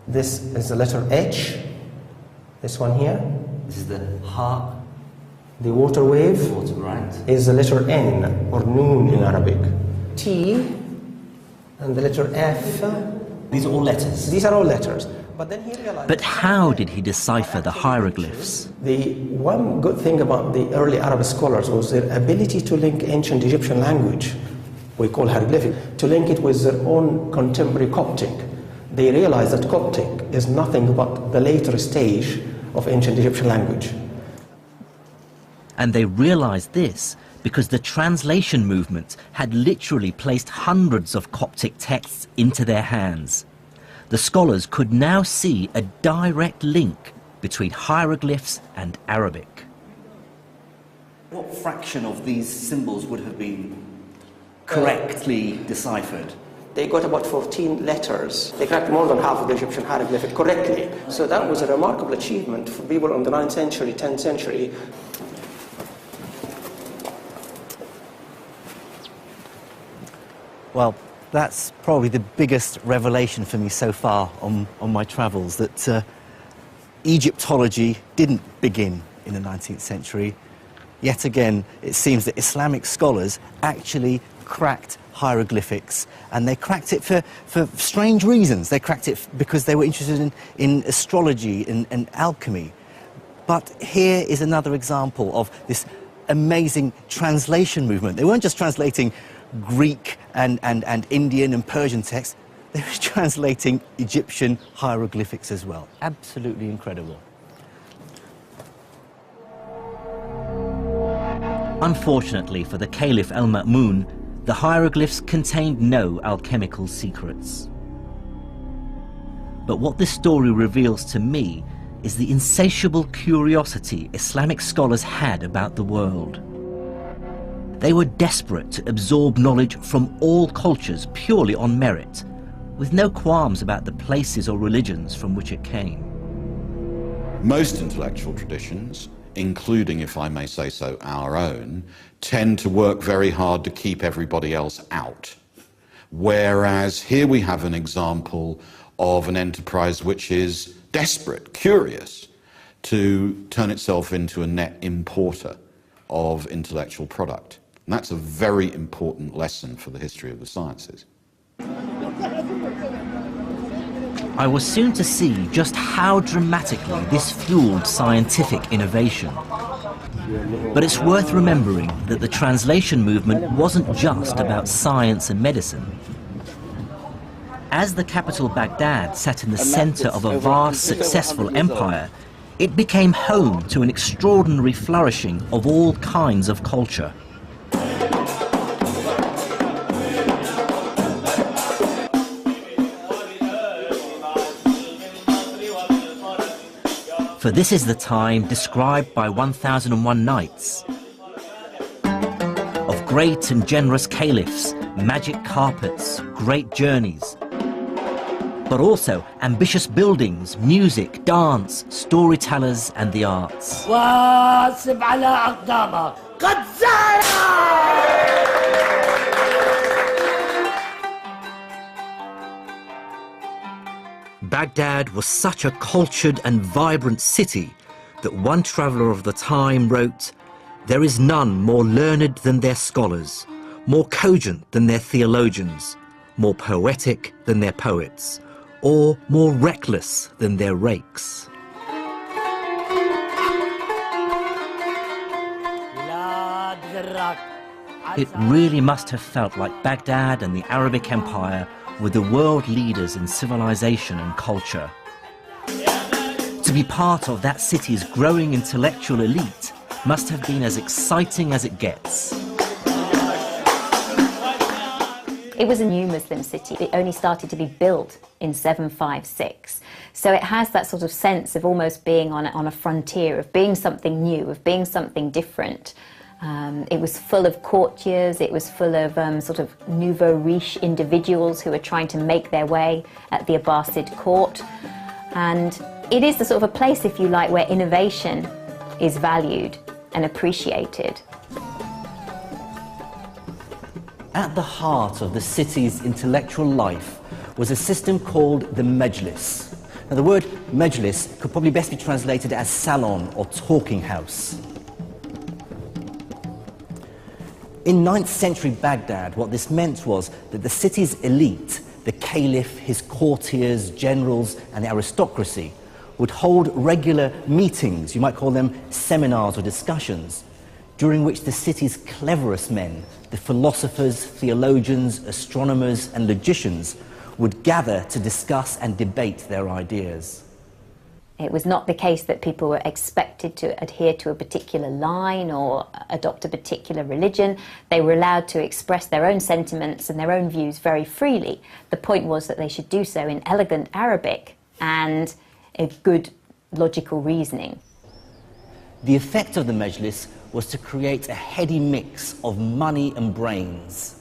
This is the letter H. This one here. This is the heart. The water wave Right. is the letter N, or noon in Arabic. T, and the letter F. These are all letters. These are all letters. But then he realized... But how did he decipher the hieroglyphs? The one good thing about the early Arab scholars was their ability to link ancient Egyptian language, we call hieroglyphic, to link it with their own contemporary Coptic. They realized that Coptic is nothing but the later stage of ancient Egyptian language. And they realized this because the translation movement had literally placed hundreds of Coptic texts into their hands. The scholars could now see a direct link between hieroglyphs and Arabic. What fraction of these symbols would have been correctly deciphered? They got about 14 letters. They cracked more than half of the Egyptian hieroglyphic correctly. So that was a remarkable achievement for people in the 9th century, 10th century. Well, that's probably the biggest revelation for me so far on my travels, that Egyptology didn't begin in the 19th century. Yet again, it seems that Islamic scholars actually cracked hieroglyphics, and they cracked it for strange reasons. They cracked it because they were interested in astrology and alchemy. But here is another example of this amazing translation movement. They weren't just translating Greek and Indian and Persian texts, they were translating Egyptian hieroglyphics as well. Absolutely incredible. Unfortunately for the Caliph Al-Ma'mun, the hieroglyphs contained no alchemical secrets. But what this story reveals to me is the insatiable curiosity Islamic scholars had about the world. They were desperate to absorb knowledge from all cultures purely on merit, with no qualms about the places or religions from which it came. Most intellectual traditions, including, if I may say so, our own, tend to work very hard to keep everybody else out. Whereas here we have an example of an enterprise which is desperate, curious, to turn itself into a net importer of intellectual product. And that's a very important lesson for the history of the sciences. I was soon to see just how dramatically this fueled scientific innovation. But it's worth remembering that the translation movement wasn't just about science and medicine. As the capital Baghdad sat in the center of a vast, successful empire, it became home to an extraordinary flourishing of all kinds of culture. For this is the time described by 1001 Nights of great and generous caliphs, magic carpets, great journeys, but also ambitious buildings, music, dance, storytellers and the arts. Baghdad was such a cultured and vibrant city that one traveller of the time wrote, "There is none more learned than their scholars, more cogent than their theologians, more poetic than their poets, or more reckless than their rakes." It really must have felt like Baghdad and the Arabic Empire were the world leaders in civilization and culture. To be part of that city's growing intellectual elite must have been as exciting as it gets. It was a new Muslim city. It only started to be built in 756. So it has that sort of sense of almost being on a frontier, of being something new, of being something different. It was full of courtiers, it was full of sort of nouveau riche individuals who were trying to make their way at the Abbasid court. And it is the sort of a place, if you like, where innovation is valued and appreciated. At the heart of the city's intellectual life was a system called the Majlis. Now, the word Majlis could probably best be translated as salon or talking house. In 9th century Baghdad, what this meant was that the city's elite, the caliph, his courtiers, generals, and the aristocracy, would hold regular meetings, you might call them seminars or discussions, during which the city's cleverest men, the philosophers, theologians, astronomers, and logicians, would gather to discuss and debate their ideas. It was not the case that people were expected to adhere to a particular line or adopt a particular religion. They were allowed to express their own sentiments and their own views very freely. The point was that they should do so in elegant Arabic and a good logical reasoning. The effect of the Majlis was to create a heady mix of money and brains,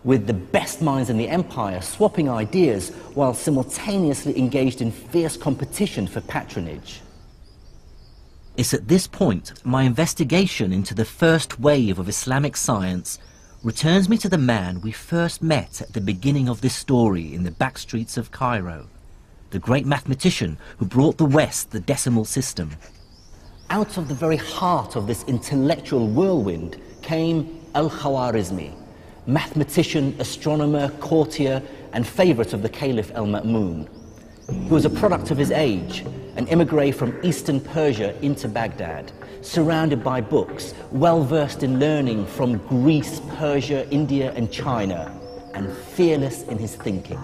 with the best minds in the empire swapping ideas while simultaneously engaged in fierce competition for patronage. It's at this point my investigation into the first wave of Islamic science returns me to the man we first met at the beginning of this story in the back streets of Cairo, the great mathematician who brought the West the decimal system. Out of the very heart of this intellectual whirlwind came Al-Khwarizmi, mathematician, astronomer, courtier, and favourite of the Caliph Al-Ma'mun. He was a product of his age, an immigré from eastern Persia into Baghdad, surrounded by books, well-versed in learning from Greece, Persia, India, and China, and fearless in his thinking.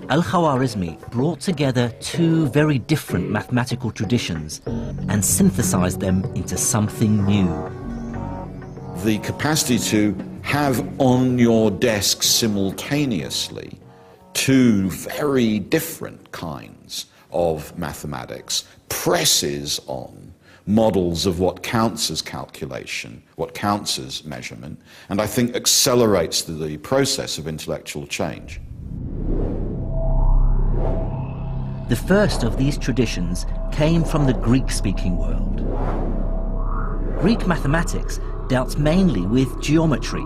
Al-Khwarizmi brought together two very different mathematical traditions and synthesized them into something new. The capacity to have on your desk simultaneously two very different kinds of mathematics presses on models of what counts as calculation, what counts as measurement, and I think accelerates the process of intellectual change. The first of these traditions came from the Greek-speaking world. Greek mathematics dealt mainly with geometry,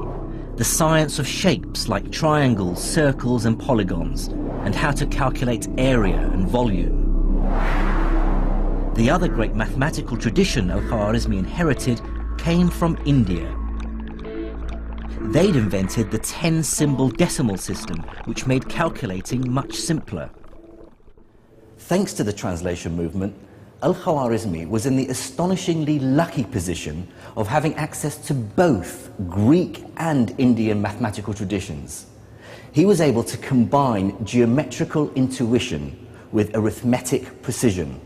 the science of shapes like triangles, circles, and polygons, and how to calculate area and volume. The other great mathematical tradition Al-Khwarizmi inherited came from India. They'd invented the 10-symbol decimal system, which made calculating much simpler. Thanks to the translation movement, Al-Khwarizmi was in the astonishingly lucky position of having access to both Greek and Indian mathematical traditions. He was able to combine geometrical intuition with arithmetic precision,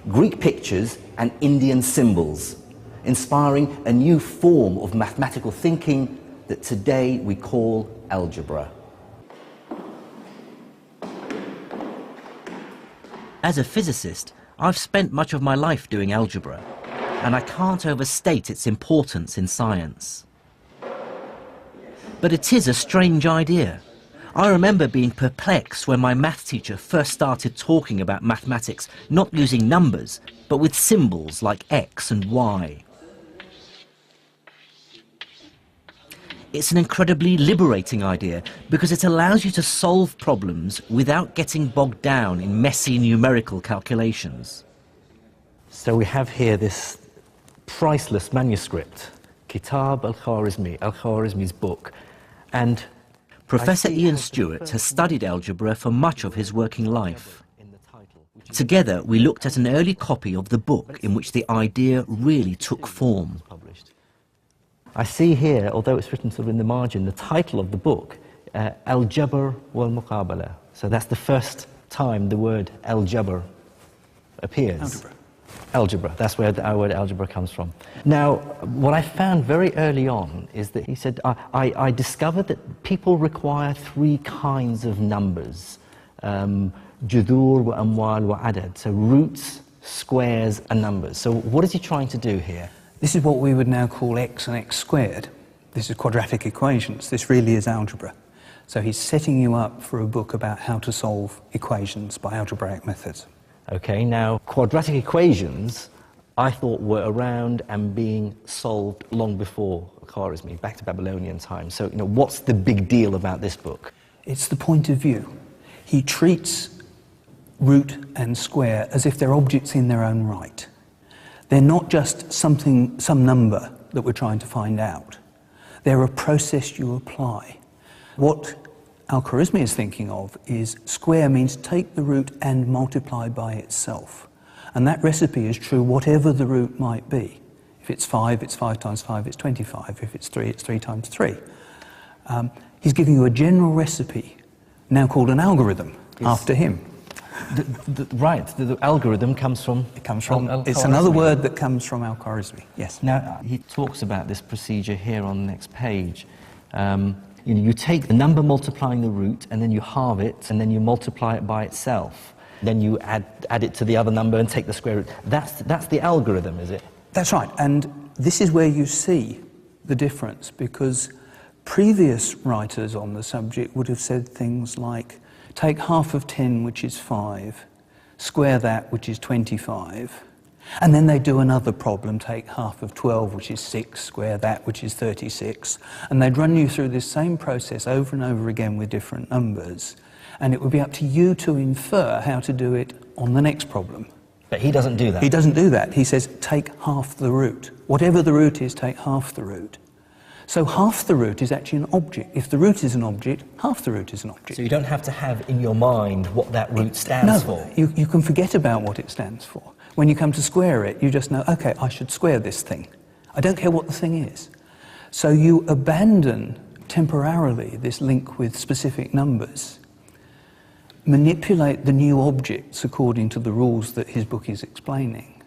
Greek pictures and Indian symbols, inspiring a new form of mathematical thinking that today we call algebra. As a physicist, I've spent much of my life doing algebra, and I can't overstate its importance in science. But it is a strange idea. I remember being perplexed when my math teacher first started talking about mathematics not using numbers, but with symbols like X and Y. It's an incredibly liberating idea because it allows you to solve problems without getting bogged down in messy numerical calculations. So we have here this priceless manuscript, Kitab Al-Khwarizmi, Al-Khwarizmi's book, and Professor Ian Stewart has studied algebra for much of his working life. Together, we looked at an early copy of the book in which the idea really took form. I see here, although it's written sort of in the margin, the title of the book, Al-Jabr wal-Muqabala. So that's the first time the word Al-Jabr appears. Algebra. Algebra, that's where our word algebra comes from. Now, what I found very early on is that he said, I discovered that people require three kinds of numbers, judur wa amwal wa adad, so roots, squares and numbers. So what is he trying to do here? This is what we would now call x and x squared. This is quadratic equations. This really is algebra. So he's setting you up for a book about how to solve equations by algebraic methods. Okay, now quadratic equations I thought were around and being solved long before Khwarizmi, back to Babylonian times. So, you know, what's the big deal about this book? It's the point of view. He treats root and square as if they're objects in their own right. They're not just some number that we're trying to find out. They're a process you apply. What Al-Khwarizmi is thinking of is square means take the root and multiply by itself. And that recipe is true whatever the root might be. If it's 5, it's 5 times 5, it's 25. If it's 3, it's 3 times 3. He's giving you a general recipe, now called an algorithm, after him. The algorithm comes from... It comes from... It's another word that comes from Al-Khwarizmi, yes. Now, he talks about this procedure here on the next page. You take the number multiplying the root, and then you halve it, and then you multiply it by itself. Then you add it to the other number and take the square root. That's the algorithm, is it? That's right, and this is where you see the difference, because previous writers on the subject would have said things like, take half of 10, which is 5, square that, which is 25, and then they do another problem, take half of 12, which is 6, square that, which is 36, and they'd run you through this same process over and over again with different numbers, and it would be up to you to infer how to do it on the next problem. But he doesn't do that. He doesn't do that. He says, take half the root. Whatever the root is, take half the root. So half the root is actually an object. If the root is an object, half the root is an object. So you don't have to have in your mind what that root stands for. You can forget about what it stands for. When you come to square it, you just know, okay, I should square this thing. I don't care what the thing is. So you abandon temporarily this link with specific numbers, manipulate the new objects according to the rules that his book is explaining,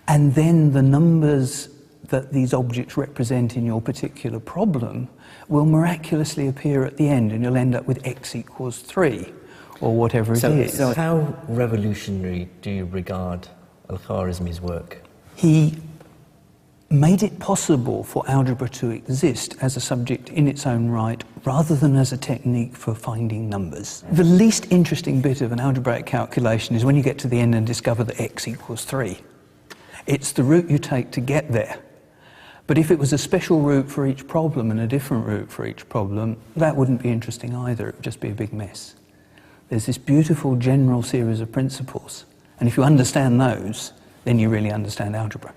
and then the numbers that these objects represent in your particular problem will miraculously appear at the end, and you'll end up with x equals 3, or whatever it is. So how revolutionary do you regard Al-Khwarizmi's work? He made it possible for algebra to exist as a subject in its own right, rather than as a technique for finding numbers. The least interesting bit of an algebraic calculation is when you get to the end and discover that x equals 3. It's the route you take to get there. But if it was a special route for each problem and a different route for each problem, that wouldn't be interesting either. It would just be a big mess. There's this beautiful general series of principles, and if you understand those, then you really understand algebra.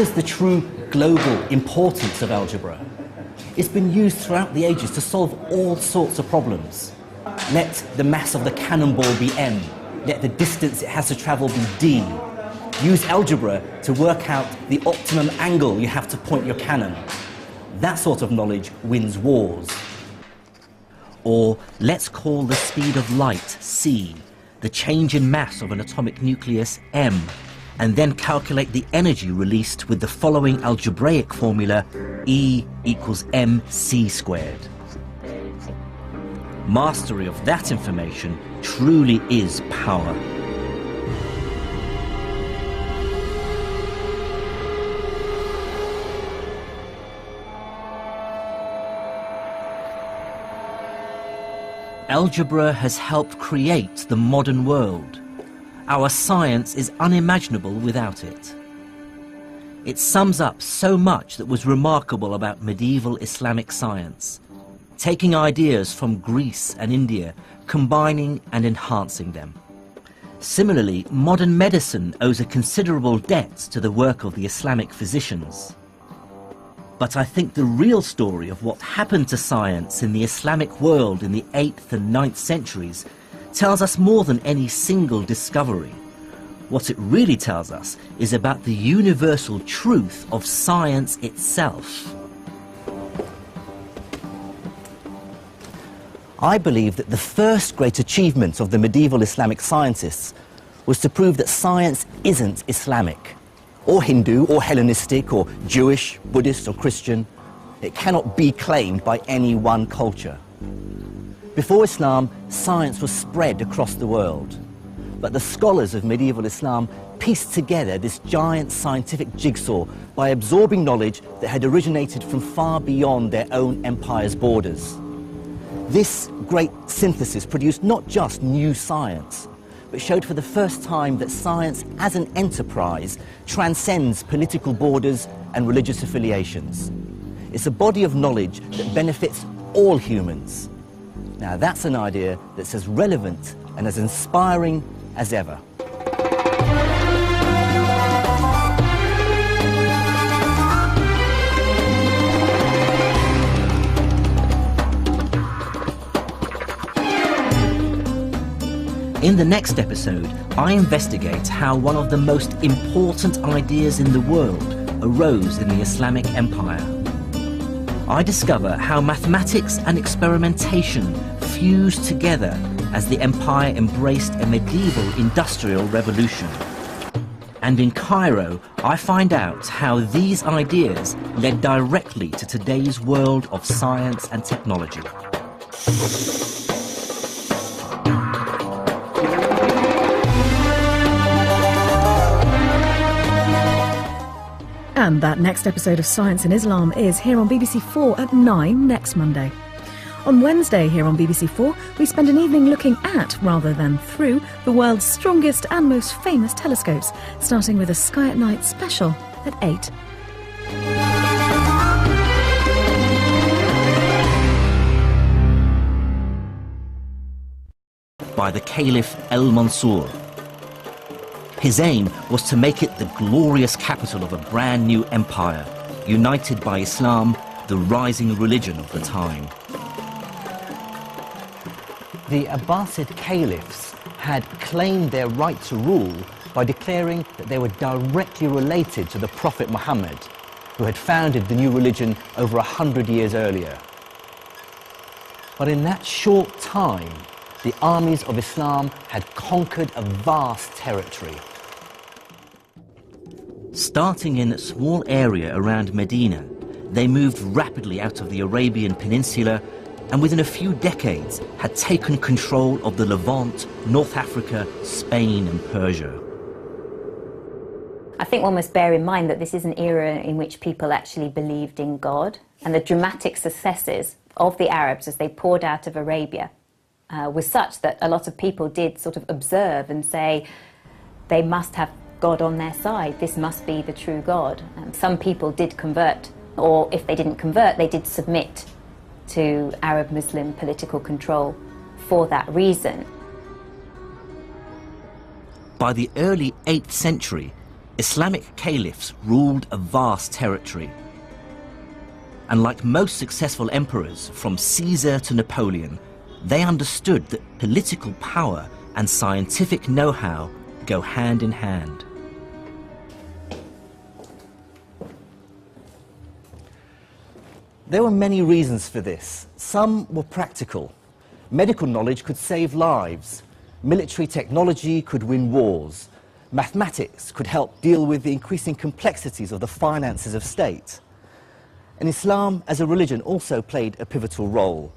is the true global importance of algebra? It's been used throughout the ages to solve all sorts of problems. Let the mass of the cannonball be m. Let the distance it has to travel be d. Use algebra to work out the optimum angle you have to point your cannon. That sort of knowledge wins wars. Or let's call the speed of light c, the change in mass of an atomic nucleus m, and then calculate the energy released with the following algebraic formula: E equals mc squared. Mastery of that information truly is power. Algebra has helped create the modern world. Our science is unimaginable without it. It sums up so much that was remarkable about medieval Islamic science, taking ideas from Greece and India, combining and enhancing them. Similarly, modern medicine owes a considerable debt to the work of the Islamic physicians. But I think the real story of what happened to science in the Islamic world in the 8th and 9th centuries tells us more than any single discovery. What it really tells us is about the universal truth of science itself. I believe that the first great achievement of the medieval Islamic scientists was to prove that science isn't Islamic, or Hindu, or Hellenistic, or Jewish, Buddhist, or Christian. It cannot be claimed by any one culture. Before Islam, science was spread across the world. But the scholars of medieval Islam pieced together this giant scientific jigsaw by absorbing knowledge that had originated from far beyond their own empire's borders. This great synthesis produced not just new science, but showed for the first time that science as an enterprise transcends political borders and religious affiliations. It's a body of knowledge that benefits all humans. Now that's an idea that's as relevant and as inspiring as ever. In the next episode, I investigate how one of the most important ideas in the world arose in the Islamic Empire. I discover how mathematics and experimentation fused together as the empire embraced a medieval industrial revolution. And in Cairo, I find out how these ideas led directly to today's world of science and technology. And that next episode of Science in Islam is here on BBC 4 at 9 next Monday. On Wednesday here on BBC 4, we spend an evening looking at, rather than through, the world's strongest and most famous telescopes, starting with a Sky at Night special at 8. By the Caliph al-Mansur. His aim was to make it the glorious capital of a brand new empire, united by Islam, the rising religion of the time. The Abbasid caliphs had claimed their right to rule by declaring that they were directly related to the Prophet Muhammad, who had founded the new religion over 100 years earlier. But in that short time, the armies of Islam had conquered a vast territory. Starting in a small area around Medina, they moved rapidly out of the Arabian Peninsula and within a few decades had taken control of the Levant, North Africa, Spain and Persia. I think one must bear in mind that this is an era in which people actually believed in God, and the dramatic successes of the Arabs as they poured out of Arabia was such that a lot of people did sort of observe and say they must have God on their side, this must be the true God. Some people did convert, or if they didn't convert, they did submit to Arab-Muslim political control for that reason. By the early 8th century, Islamic caliphs ruled a vast territory. And like most successful emperors, from Caesar to Napoleon, they understood that political power and scientific know-how go hand in hand. There were many reasons for this. Some were practical. Medical knowledge could save lives. Military technology could win wars. Mathematics could help deal with the increasing complexities of the finances of state. And Islam as a religion also played a pivotal role.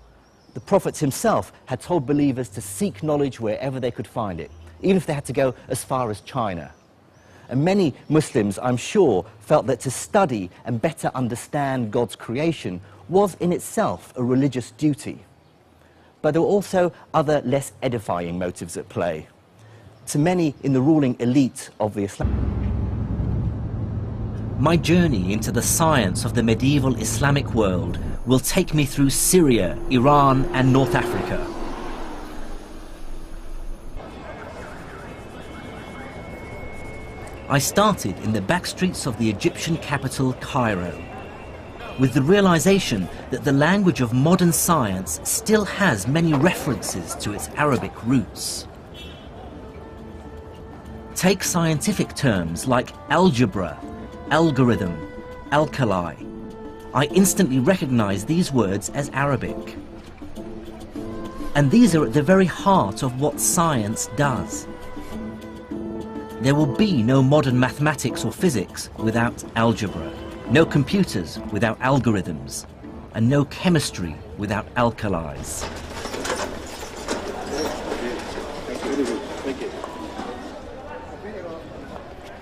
The Prophet himself had told believers to seek knowledge wherever they could find it, even if they had to go as far as China. And many Muslims, I'm sure, felt that to study and better understand God's creation was in itself a religious duty. But there were also other less edifying motives at play. To many in the ruling elite of the Islam. My journey into the science of the medieval Islamic world will take me through Syria, Iran, and North Africa. I started in the back streets of the Egyptian capital, Cairo, with the realization that the language of modern science still has many references to its Arabic roots. Take scientific terms like algebra, algorithm, alkali. I instantly recognize these words as Arabic. And these are at the very heart of what science does. There will be no modern mathematics or physics without algebra, no computers without algorithms, and no chemistry without alkalis.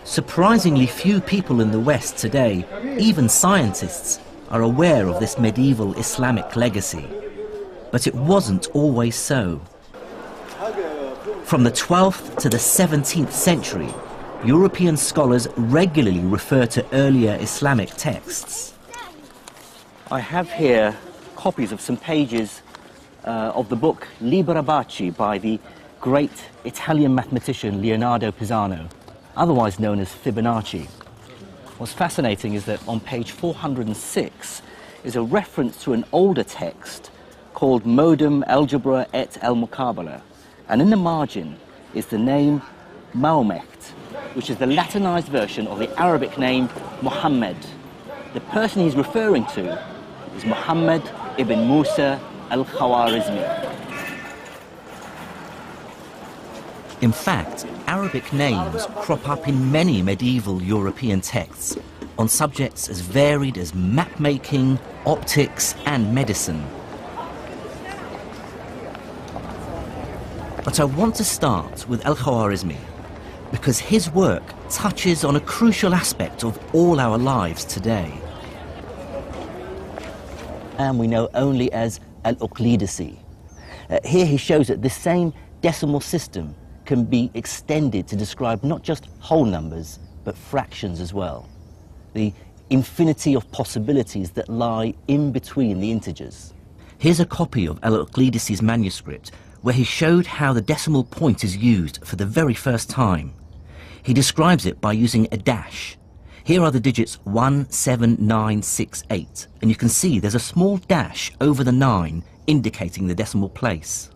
Surprisingly few people in the West today, even scientists, are aware of this medieval Islamic legacy. But it wasn't always so. From the 12th to the 17th century, European scholars regularly refer to earlier Islamic texts. I have here copies of some pages of the book Liber Abaci by the great Italian mathematician Leonardo Pisano, otherwise known as Fibonacci. What's fascinating is that on page 406 is a reference to an older text called Modum Algebra et al-Muqabala, and in the margin is the name Mahomet, which is the Latinized version of the Arabic name Muhammad. The person he's referring to is Muhammad ibn Musa al-Khwarizmi. In fact, Arabic names crop up in many medieval European texts on subjects as varied as map-making, optics, and medicine. But I want to start with al-Khwarizmi because his work touches on a crucial aspect of all our lives today. And we know only as al-Uqlidasi. Here he shows that this same decimal system can be extended to describe not just whole numbers, but fractions as well. The infinity of possibilities that lie in between the integers. Here's a copy of al-Uqlidasi's manuscript where he showed how the decimal point is used for the very first time. He describes it by using a dash. Here are the digits 1, 7, 9, 6, 8, and you can see there's a small dash over the 9 indicating the decimal place.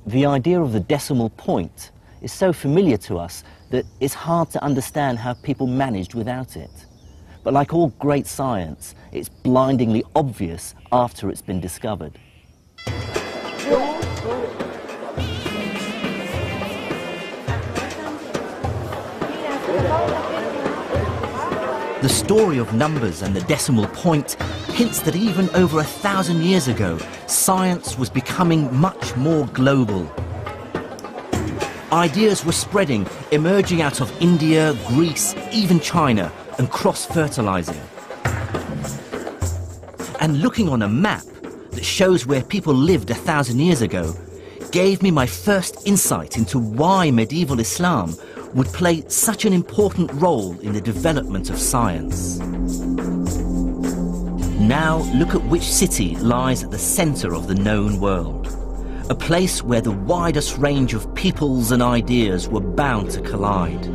The idea of the decimal point is so familiar to us that it's hard to understand how people managed without it. But like all great science, it's blindingly obvious after it's been discovered. The story of numbers and the decimal point hints that even over 1,000 years ago, science was becoming much more global. Ideas were spreading, emerging out of India, Greece, even China, and cross-fertilizing. And looking on a map that shows where people lived 1,000 years ago gave me my first insight into why medieval Islam would play such an important role in the development of science. Now look at which city lies at the center of the known world, a place where the widest range of peoples and ideas were bound to collide.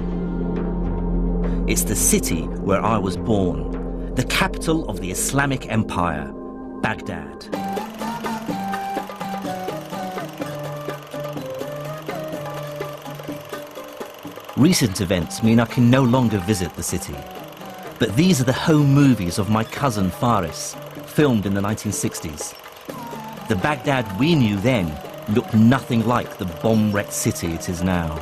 It's the city where I was born, the capital of the Islamic Empire, Baghdad. Recent events mean I can no longer visit the city, but these are the home movies of my cousin Faris, filmed in the 1960s. The Baghdad we knew then looked nothing like the bomb-wrecked city it is now.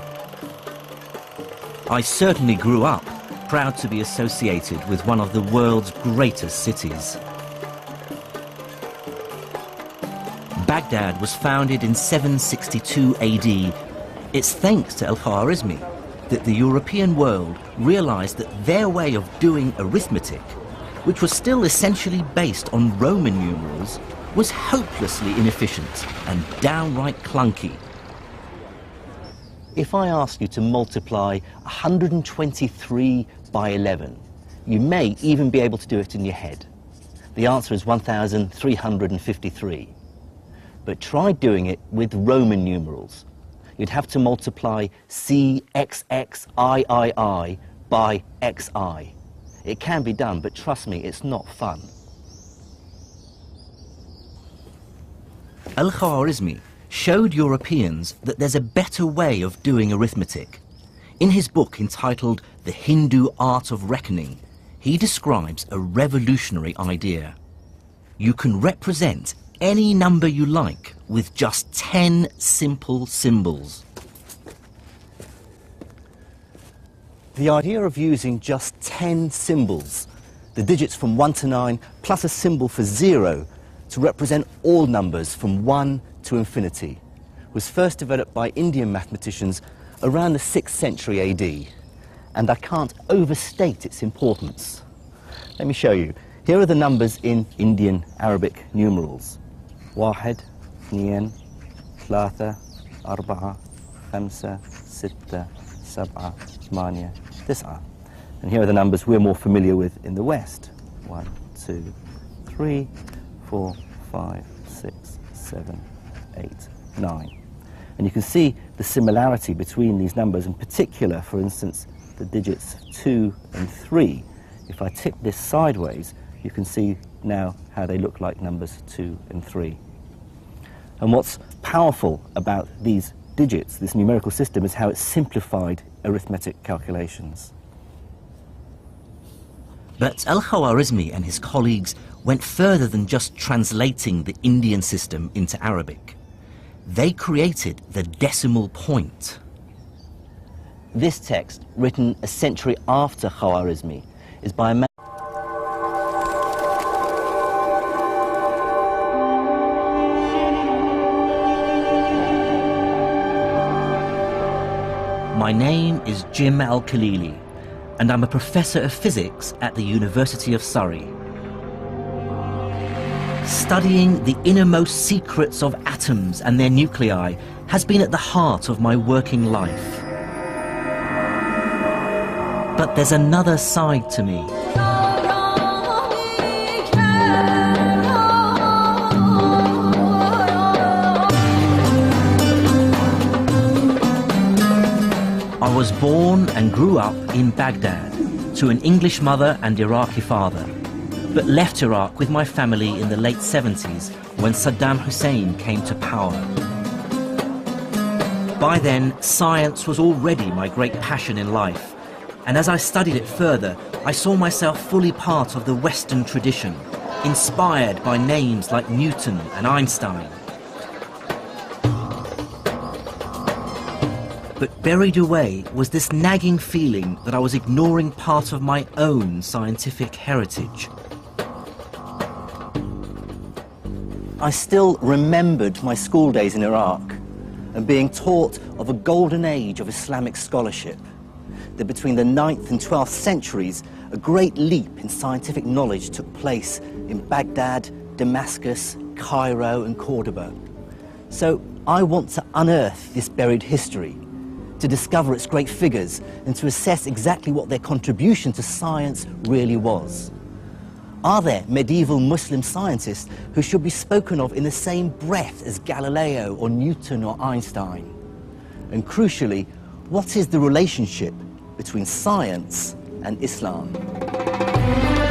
I certainly grew up proud to be associated with one of the world's greatest cities. Baghdad was founded in 762 AD. It's thanks to Al-Khwarizmi that the European world realized that their way of doing arithmetic, which was still essentially based on Roman numerals, was hopelessly inefficient and downright clunky. If I ask you to multiply 123 by 11, you may even be able to do it in your head. The answer is 1,353. But try doing it with Roman numerals. You'd have to multiply CXXIII by XI. It can be done, but trust me, it's not fun. Al-Khwarizmi showed Europeans that there's a better way of doing arithmetic. In his book entitled The Hindu Art of Reckoning, he describes a revolutionary idea. You can represent any number you like with just 10 simple symbols. The idea of using just 10 symbols, the digits from 1 to 9, plus a symbol for 0, to represent all numbers from 1 to infinity, was first developed by Indian mathematicians around the 6th century AD, and I can't overstate its importance. Let me show you. Here are the numbers in Indian Arabic numerals. 1, 2, 3, 4, 5, 6, 7, 8, 9. And here are the numbers we're more familiar with in the West. 1, 2, 3, 4, 5, 6, 7, 8, 9. And you can see the similarity between these numbers, in particular, for instance, the digits 2 and 3. If I tip this sideways, you can see now how they look like numbers 2 and 3. And what's powerful about these digits, this numerical system, is how it's simplified arithmetic calculations. But Al-Khwarizmi and his colleagues went further than just translating the Indian system into Arabic. They created the decimal point. This text, written a century after Khwarizmi, is by a man. My name is Jim Al-Khalili, and I'm a professor of physics at the University of Surrey. Studying the innermost secrets of atoms and their nuclei has been at the heart of my working life. But there's another side to me. I was born and grew up in Baghdad to an English mother and Iraqi father, but left Iraq with my family in the late 70s when Saddam Hussein came to power. By then, science was already my great passion in life, and as I studied it further, I saw myself fully part of the Western tradition, inspired by names like Newton and Einstein. But buried away was this nagging feeling that I was ignoring part of my own scientific heritage. I still remembered my school days in Iraq and being taught of a golden age of Islamic scholarship, that between the 9th and 12th centuries, a great leap in scientific knowledge took place in Baghdad, Damascus, Cairo and Cordoba. So I want to unearth this buried history, to discover its great figures and to assess exactly what their contribution to science really was. Are there medieval Muslim scientists who should be spoken of in the same breath as Galileo or Newton or Einstein? And crucially, what is the relationship between science and Islam.